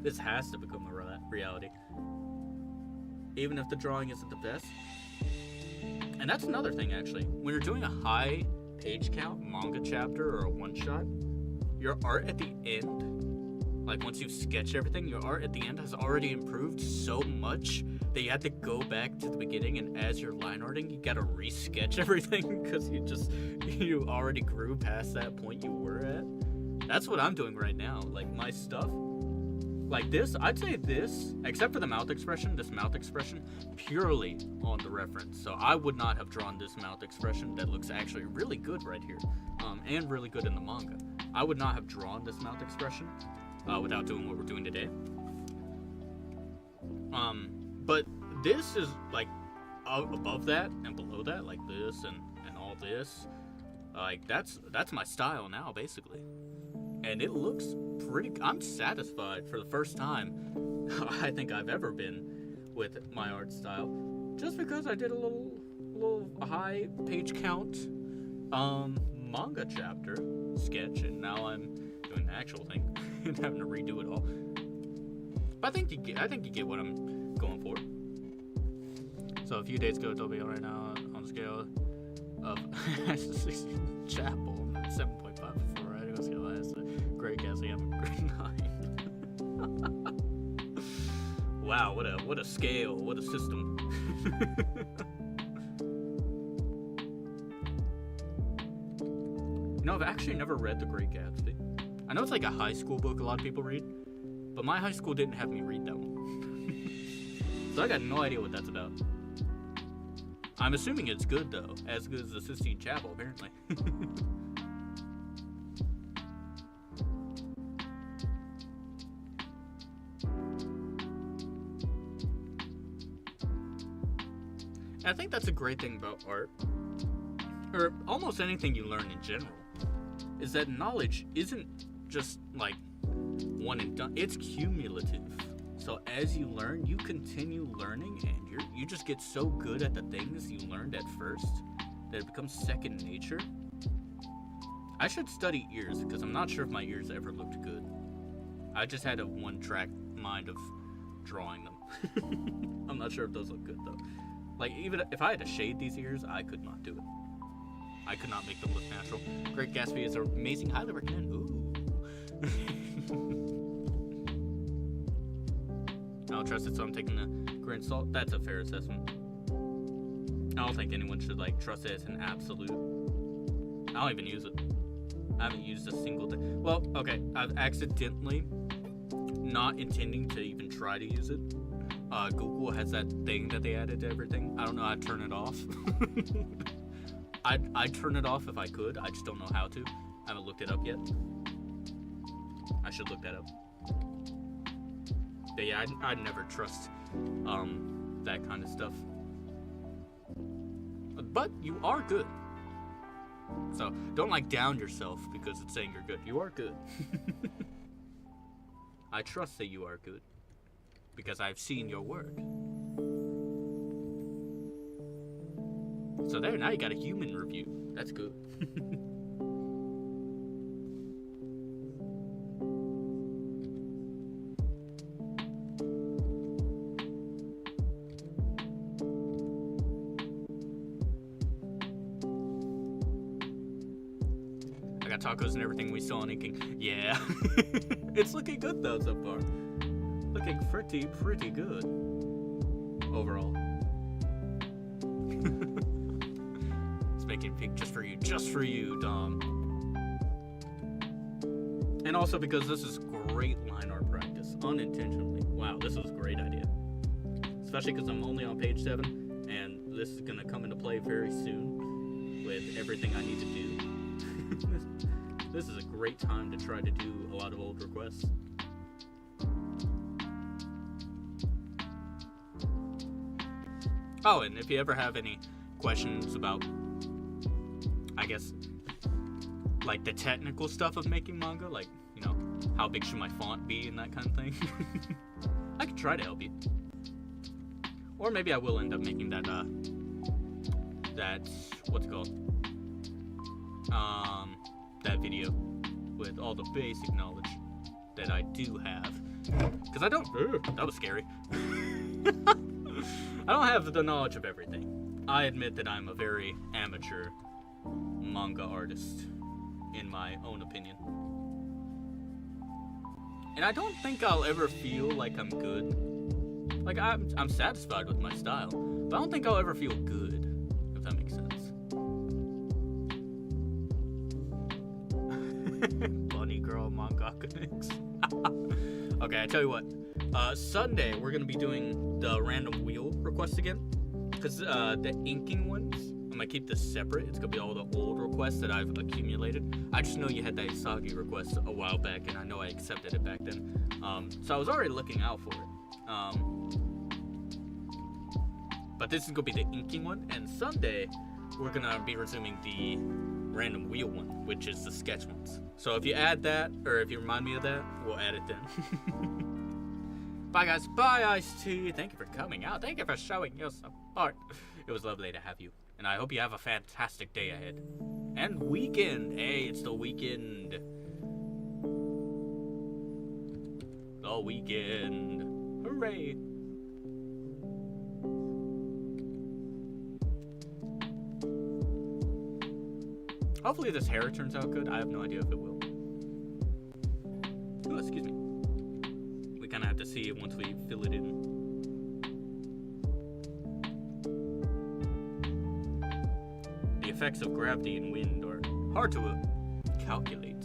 This has to become a reality. Even if the drawing isn't the best. And that's another thing, actually. When you're doing a high page count manga chapter or a one-shot, your art at the end, like once you've sketched everything, your art at the end has already improved so much that you have to go back to the beginning, and as you're line arting, you gotta re-sketch everything because you already grew past that point you were at. That's what I'm doing right now. Like, my stuff, like this, I'd say this, except for the mouth expression, purely on the reference. So I would not have drawn this mouth expression that looks actually really good right here, and really good in the manga. I would not have drawn this mouth expression without doing what we're doing today. But this is like above that and below that, like this and all this. Like that's my style now, basically. And it looks I'm satisfied for the first time I think I've ever been with my art style. Just because I did a little high page count manga chapter sketch, and now I'm doing the actual thing and having to redo it all. But I think you get what I'm going for. So a few days ago, told me right now on a scale of Chapel 7.5 for writing on scale as Great Gatsby, I'm a grade 9. Wow, what a scale, what a system. You know, I've actually never read The Great Gatsby. I know it's like a high school book a lot of people read, but my high school didn't have me read that one. So I got no idea what that's about. I'm assuming it's good, though. As good as the Sistine Chapel, apparently. And I think that's a great thing about art, or almost anything you learn in general, is that knowledge isn't just like one and done. It's cumulative. So as you learn, you continue learning, and you just get so good at the things you learned at first that it becomes second nature. I should study ears, because I'm not sure if my ears ever looked good. I just had a one-track mind of drawing them. I'm not sure if those look good, though. Like, even if I had to shade these ears, I could not do it. I could not make them look natural. Great Gatsby is amazing. Highly recommend. Ooh. I don't trust it, so I'm taking a grain of salt. That's a fair assessment. I don't think anyone should, like, trust it as an absolute. I don't even use it. I haven't used a single thing. Well, okay, I've accidentally, not intending to even try to use it. Google has that thing that they added to everything. I don't know how to turn it off. I'd turn it off if I could. I just don't know how to. I haven't looked it up yet. I should look that up. But yeah, I'd never trust that kind of stuff. But you are good. So don't like down yourself because it's saying you're good. You are good. I trust that you are good because I've seen your work. So there, now you got a human review. That's good. I got tacos and everything we saw on inking. Yeah. It's looking good though so far. Looking pretty good. Overall. It's making pink just for you, Dom. And also because this is great line art practice, unintentionally. Wow, this was a great idea. Especially because I'm only on page 7, and this is gonna come into play very soon with everything I need to do. This is a great time to try to do a lot of old requests. Oh, and if you ever have any questions about, I guess, like the technical stuff of making manga, like, you know, how big should my font be and that kind of thing, I could try to help you. Or maybe I will end up making that, what's it called? That video with all the basic knowledge that I do have. Because I don't, that was scary. I don't have the knowledge of everything. I admit that I'm a very amateur manga artist, in my own opinion. And I don't think I'll ever feel like I'm good. Like, I'm satisfied with my style, but I don't think I'll ever feel good, if that makes sense. Bunny girl mangaka mix. Okay, I tell you what. Sunday, we're going to be doing the random wheel requests again. Because the inking ones, I'm going to keep this separate. It's going to be all the old requests that I've accumulated. I just know you had that Isagi request a while back, and I know I accepted it back then. So I was already looking out for it. But this is going to be the inking one. And Sunday, we're going to be resuming the random wheel one, which is the sketch ones. So if you add that, or if you remind me of that, we'll add it then. Bye guys, bye Ice-T. Thank you for coming out. Thank you for showing your support. It was lovely to have you, and I hope you have a fantastic day ahead. And weekend. Hey, it's the weekend. The weekend. Hooray. Hopefully this hair turns out good. I have no idea if it will. Oh, excuse me. We kind of have to see it once we fill it in. The effects of gravity and wind are hard to calculate.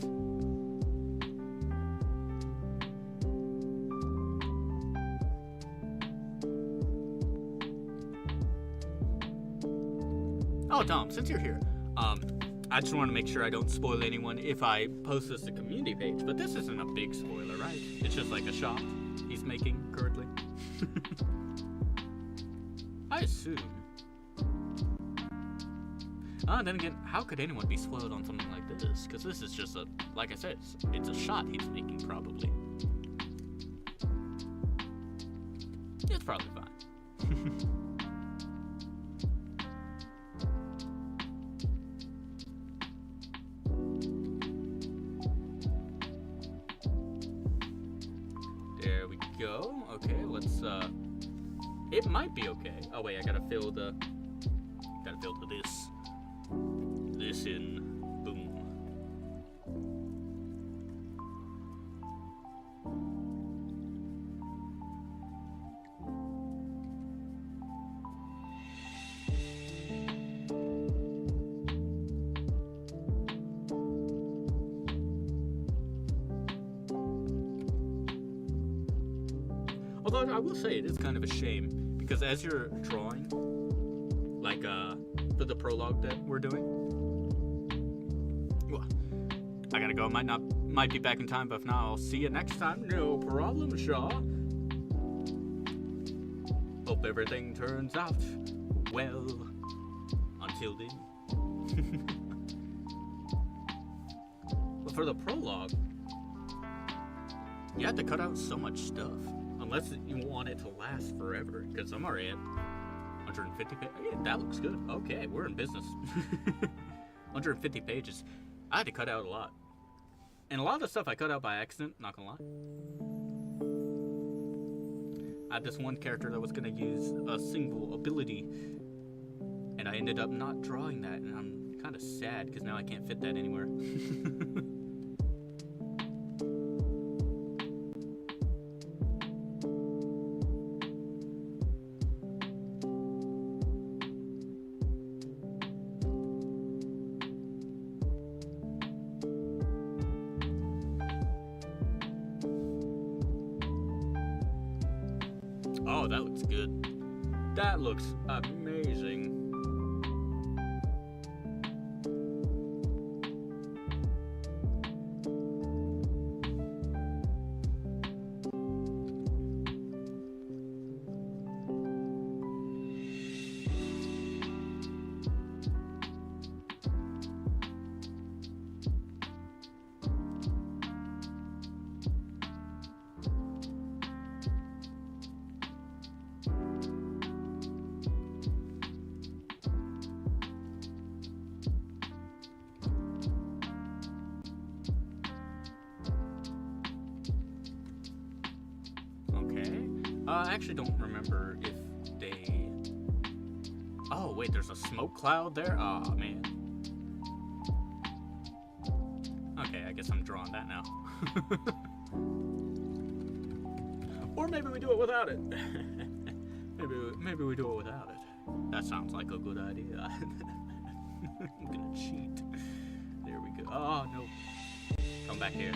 Oh, Dom, since you're here, I just want to make sure I don't spoil anyone if I post this to community page, but this isn't a big spoiler, right? It's just like a shop he's making currently. I assume. Then again, how could anyone be spoiled on something like this? Because this is just a, like I said, it's a shot he's making probably. It's probably fine. Go. Okay, let's it might be okay. Oh wait, I gotta fill this in. Boom. Although I will say it is kind of a shame, because as you're drawing, like for the prologue that we're doing, well, I gotta go. Might be back in time, but if not, I'll see you next time. No problem, Shaw. Hope everything turns out well. Until then. But for the prologue, you have to cut out so much stuff. Unless you want it to last forever, because I'm already at 150 pages. Yeah, that looks good. Okay, we're in business. 150 pages. I had to cut out a lot. And a lot of the stuff I cut out by accident, not gonna lie. I had this one character that was gonna use a single ability, and I ended up not drawing that, and I'm kind of sad, because now I can't fit that anywhere. Oh, that looks good. That looks amazing. I actually don't remember if they... Oh, wait, there's a smoke cloud there? Oh, man. Okay, I guess I'm drawing that now. Or maybe we do it without it. maybe we do it without it. That sounds like a good idea. I'm gonna cheat. There we go. Oh, no. Come back here.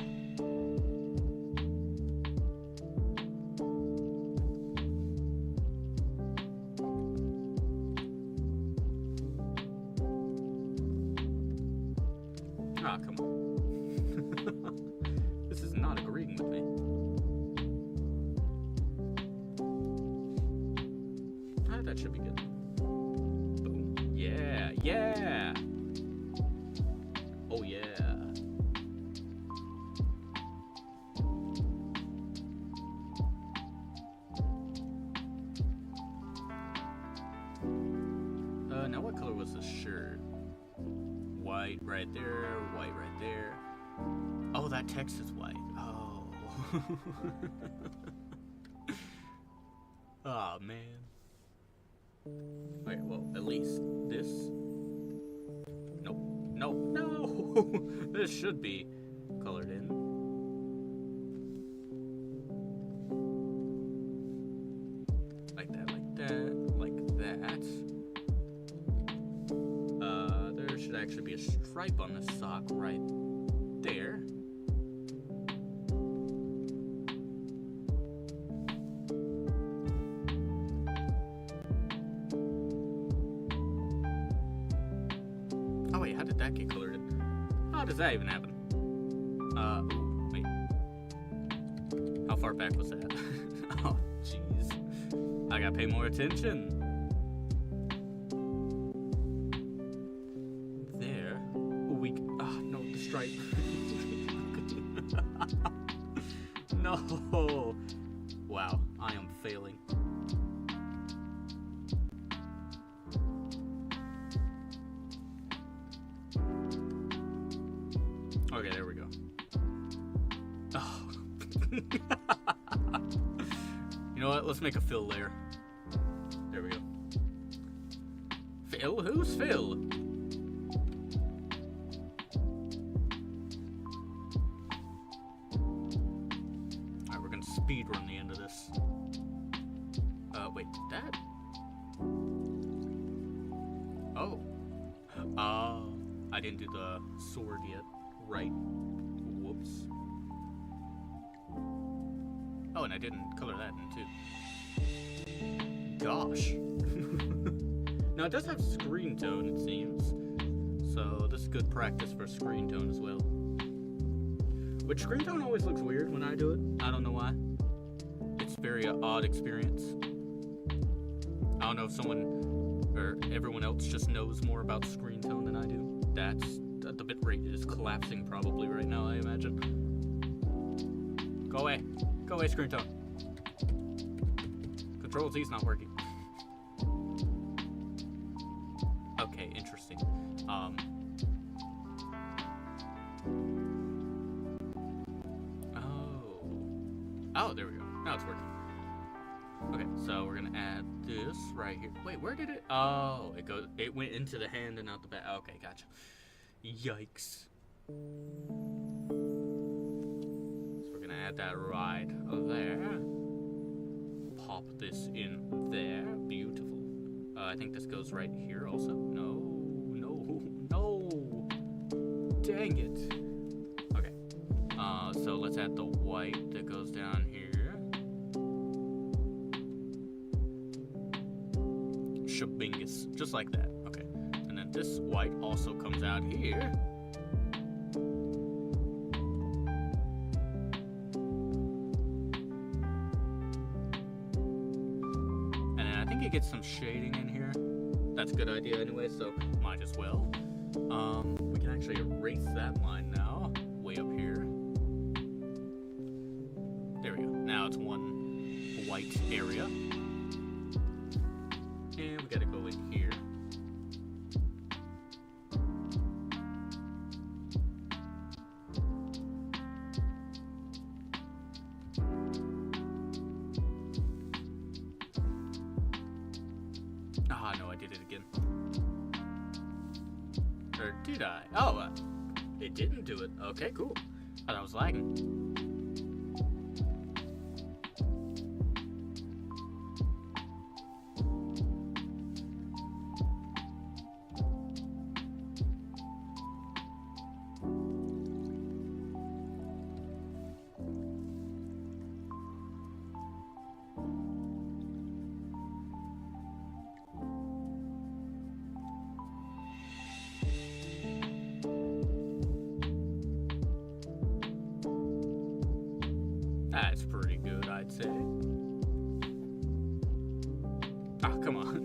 Ah, come on. This is not agreeing with me. Ah, that should be good. Boom. Yeah, yeah! Now what color was this shirt? White right there, white right there. Oh, that text is white. Oh. Oh, man. Okay, well, at least this. Nope. Nope. No! This should be colored in. Like that, like that, like that. There should actually be a stripe on the sock right there. Oh wait, how did that get colored in? How does that even happen? Wait. How far back was that? Oh, jeez. I gotta pay more attention. There. No, the stripe. No. Wow, I am failing. Okay, there we go. Oh. You know what? Let's make a fill layer. There we go. Phil? Who's Phil? Alright, we're gonna speed run the end of this. Wait, that? Oh. I didn't do the sword yet. Right. Whoops. Oh, and I didn't color that in too. Gosh. Now it does have screen tone, it seems. So this is good practice for screen tone as well. Which screen tone always looks weird when I do it. I don't know why. It's very odd experience. I don't know if someone or everyone else just knows more about screen tone than I do. The bitrate is collapsing probably right now, I imagine. Go away. Go away, screen tone. Control Z's not working. Okay, interesting. Oh, there we go. Now it's working. Okay, so we're gonna add this right here. Wait, where did it? Oh, it went into the hand and out the back. Okay, gotcha. Yikes. So we're gonna add that right there. Pop this in there. Beautiful. I think this goes right here also. No. Dang it. Okay. So let's add the white that goes down here. Shabingus. Just like that. Okay. And then this white also comes out here. And then I think it gets some shading in here. That's a good idea anyway, so might as well. We can actually erase that line now. Way up here. There we go. Now it's one white area. And we gotta go in here. Ah, no, I did it again. Or did I? Oh, it didn't do it. Okay, cool. I thought I was lagging. That's pretty good, I'd say. Oh, come on.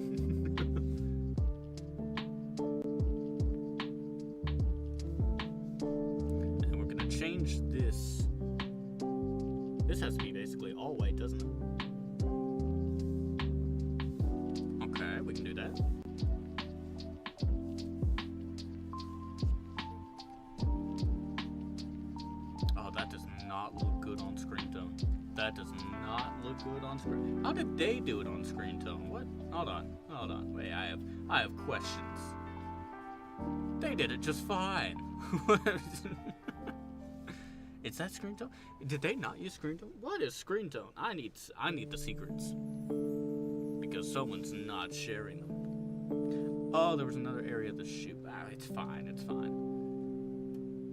And we're gonna change this. This has to be basically all white, doesn't it? Okay, we can do that. That does not look good on screen. How did they do it on screen tone? What? Hold on. Wait, I have questions. They did it just fine. Is that screen tone? Did they not use screen tone? What is screen tone? I need the secrets. Because someone's not sharing them. Oh, there was another area to shoot. Ah, it's fine.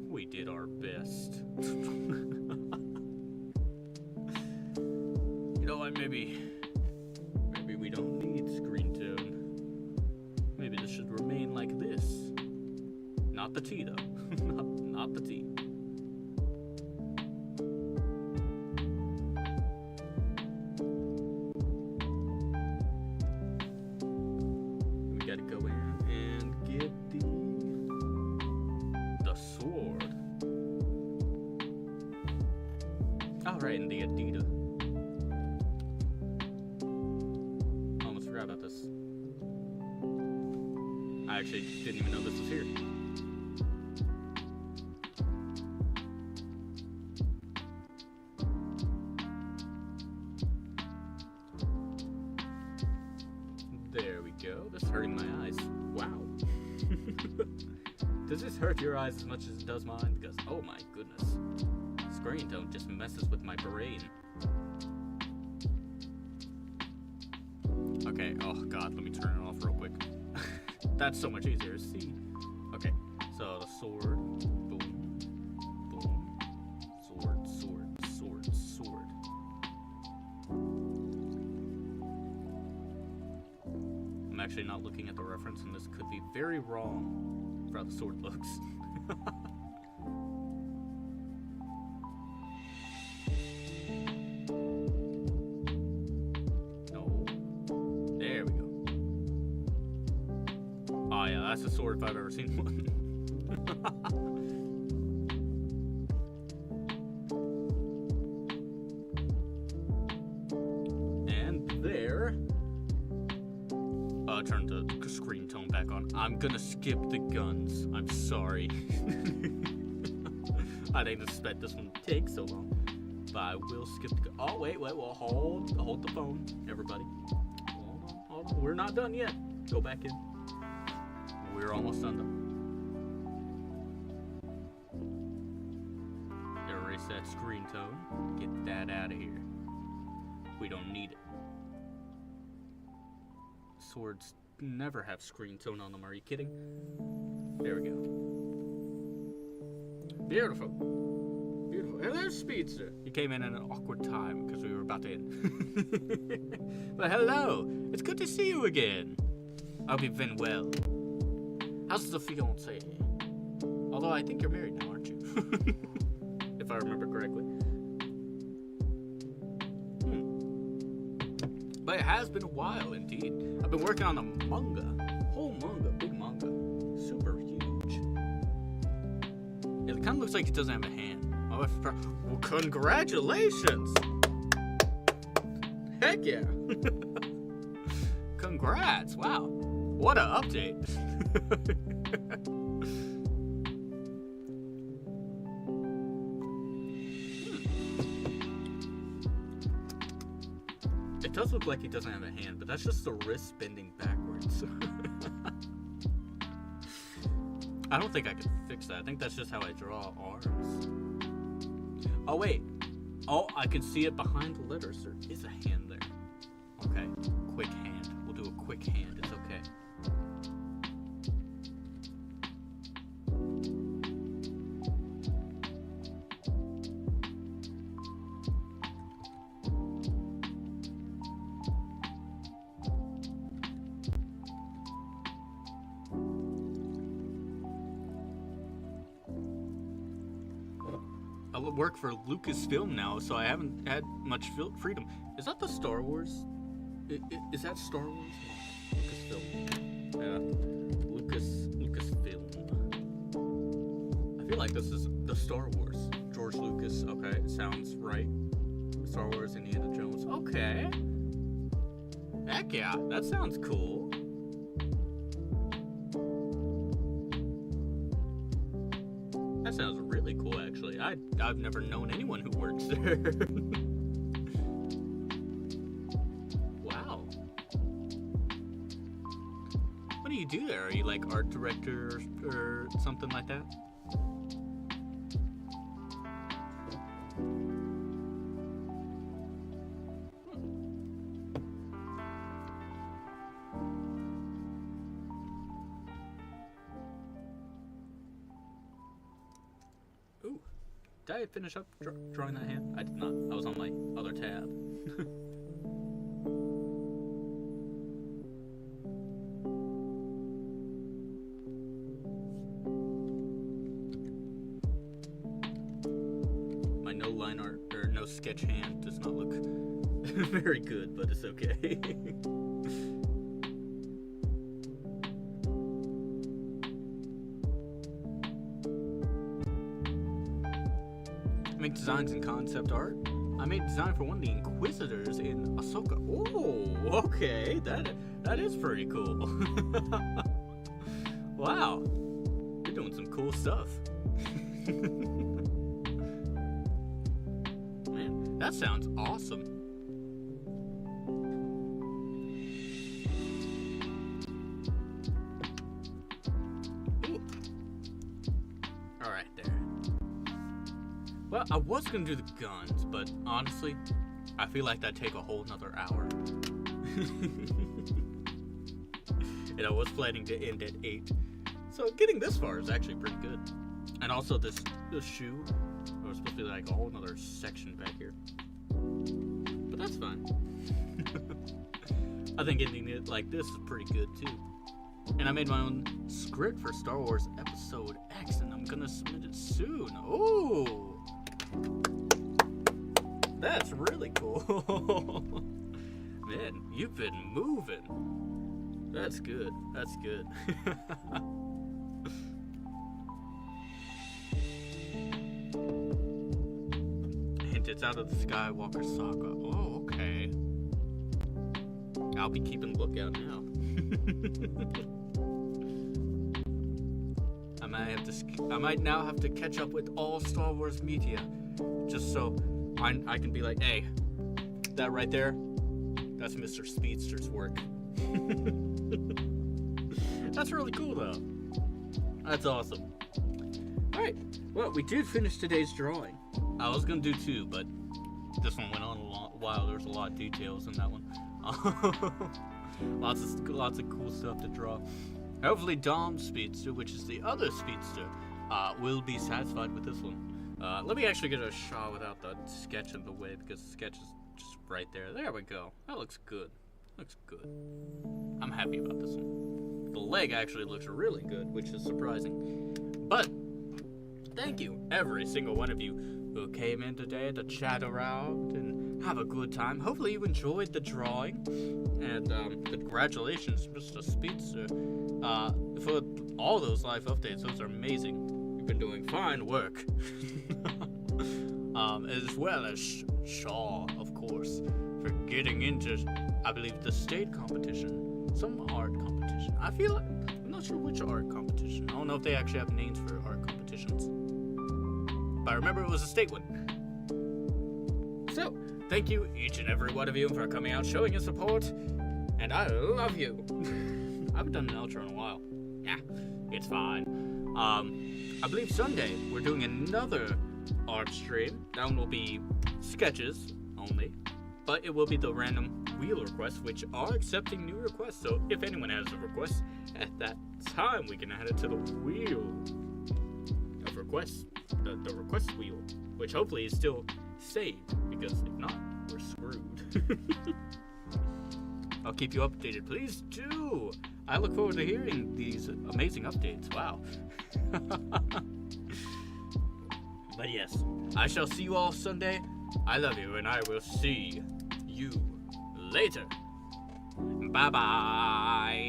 We did our best. You know what, maybe we don't need screen tone. Maybe this should remain like this. Not the T though. not the T. We gotta go in and get the sword. Oh right, and the Adidas. About this. I actually didn't even know this was here. There we go. This is hurting my eyes. Wow. Does this hurt your eyes as much as it does mine? Because, oh my goodness. Screen tone just messes with my brain. Okay, oh god, let me turn it off real quick. That's so much easier to see. Okay, so the sword, boom, boom, sword. I'm actually not looking at the reference, and this could be very wrong for how the sword looks. Oh yeah, that's a sword if I've ever seen one. And there. Turn the screen tone back on. I'm gonna skip the guns. I'm sorry. I didn't expect this one to take so long. But I will skip the gun. Oh, wait, well, hold the phone, everybody. Hold on. We're not done yet. Go back in. We're almost done though. Erase that screen tone. Get that out of here. We don't need it. Swords never have screen tone on them. Are you kidding? There we go. Beautiful. And there's Speedster. He came in at an awkward time because we were about to end. But hello. It's good to see you again. I hope you've been well. How's the fiance? Although I think you're married now, aren't you? If I remember correctly. But it has been a while, indeed. I've been working on a manga. Whole manga. Big manga. Super huge. It kind of looks like it doesn't have a hand. Oh, well, congratulations! Heck yeah! Congrats! Wow. What an update. It does look like he doesn't have a hand, but that's just the wrist bending backwards. I don't think I can fix that. I think that's just how I draw arms. Oh, wait. Oh, I can see it behind the letters. There is a hand there. Okay. Quick hand. We'll do a quick hand. It's okay. I work for Lucasfilm now, so I haven't had much freedom. Is that the Star Wars? Is that Star Wars? Lucasfilm. Yeah. Lucasfilm. I feel like this is the Star Wars. George Lucas. Okay, sounds right. Star Wars, Indiana Jones. Okay. Heck yeah, that sounds cool. That sounds really cool, actually. I've never known anyone who works there. do you do there? Are you like art director or something like that? Ooh, did I finish up drawing that hand? I did not. I was on my other tab. Line art or no sketch hand does not look very good, but it's okay. I make designs and concept art. I made a design for one of the Inquisitors in Ahsoka. Oh, okay, that is pretty cool. Wow, you're doing some cool stuff. That sounds awesome. Ooh. All right, there. Well, I was gonna do the guns, but honestly, I feel like that'd take a whole nother hour. And I was planning to end at 8. So getting this far is actually pretty good. And also this shoe, there was supposed to be like a whole nother section back here. But that's fine. I think ending it like this is pretty good too. And I made my own script for Star Wars Episode X, and I'm gonna submit it soon. Oh, that's really cool. Man, you've been moving. That's good. That's good. It's out of the Skywalker saga. Oh, okay. I'll be keeping lookout now. I might now have to catch up with all Star Wars media, just so I can be like, hey, that right there, that's Mr. Speedster's work. That's really cool, though. That's awesome. All right. Well, we did finish today's drawing. I was gonna do 2, but this one went on a while. There's a lot of details in that one. lots of cool stuff to draw. Hopefully, Dom's Speedster, which is the other Speedster, will be satisfied with this one. Let me actually get a shot without the sketch in the way, because the sketch is just right there. There we go. That looks good. Looks good. I'm happy about this one. The leg actually looks really good, which is surprising. But thank you, every single one of you who came in today to chat around and have a good time. Hopefully you enjoyed the drawing, and congratulations, Mr. Speedster, for all those live updates. Those are amazing. You've been doing fine work. As well as Shaw, of course, for getting into, I believe, the state competition, some art competition. I'm not sure which art competition. I don't know if they actually have names for art competitions. But I remember it was a state one. So, thank you, each and every one of you, for coming out, showing your support, and I love you. I haven't done an outro in a while. Yeah, it's fine. I believe Sunday, we're doing another art stream. That one will be sketches only, but it will be the random wheel requests, which are accepting new requests. So, if anyone has a request, at that time, we can add it to the wheel of requests. The request wheel, which hopefully is still saved, because if not, we're screwed. I'll keep you updated. Please do. I look forward to hearing these amazing updates. Wow. But yes, I shall see you all Sunday. I love you, and I will see you later. Bye-bye.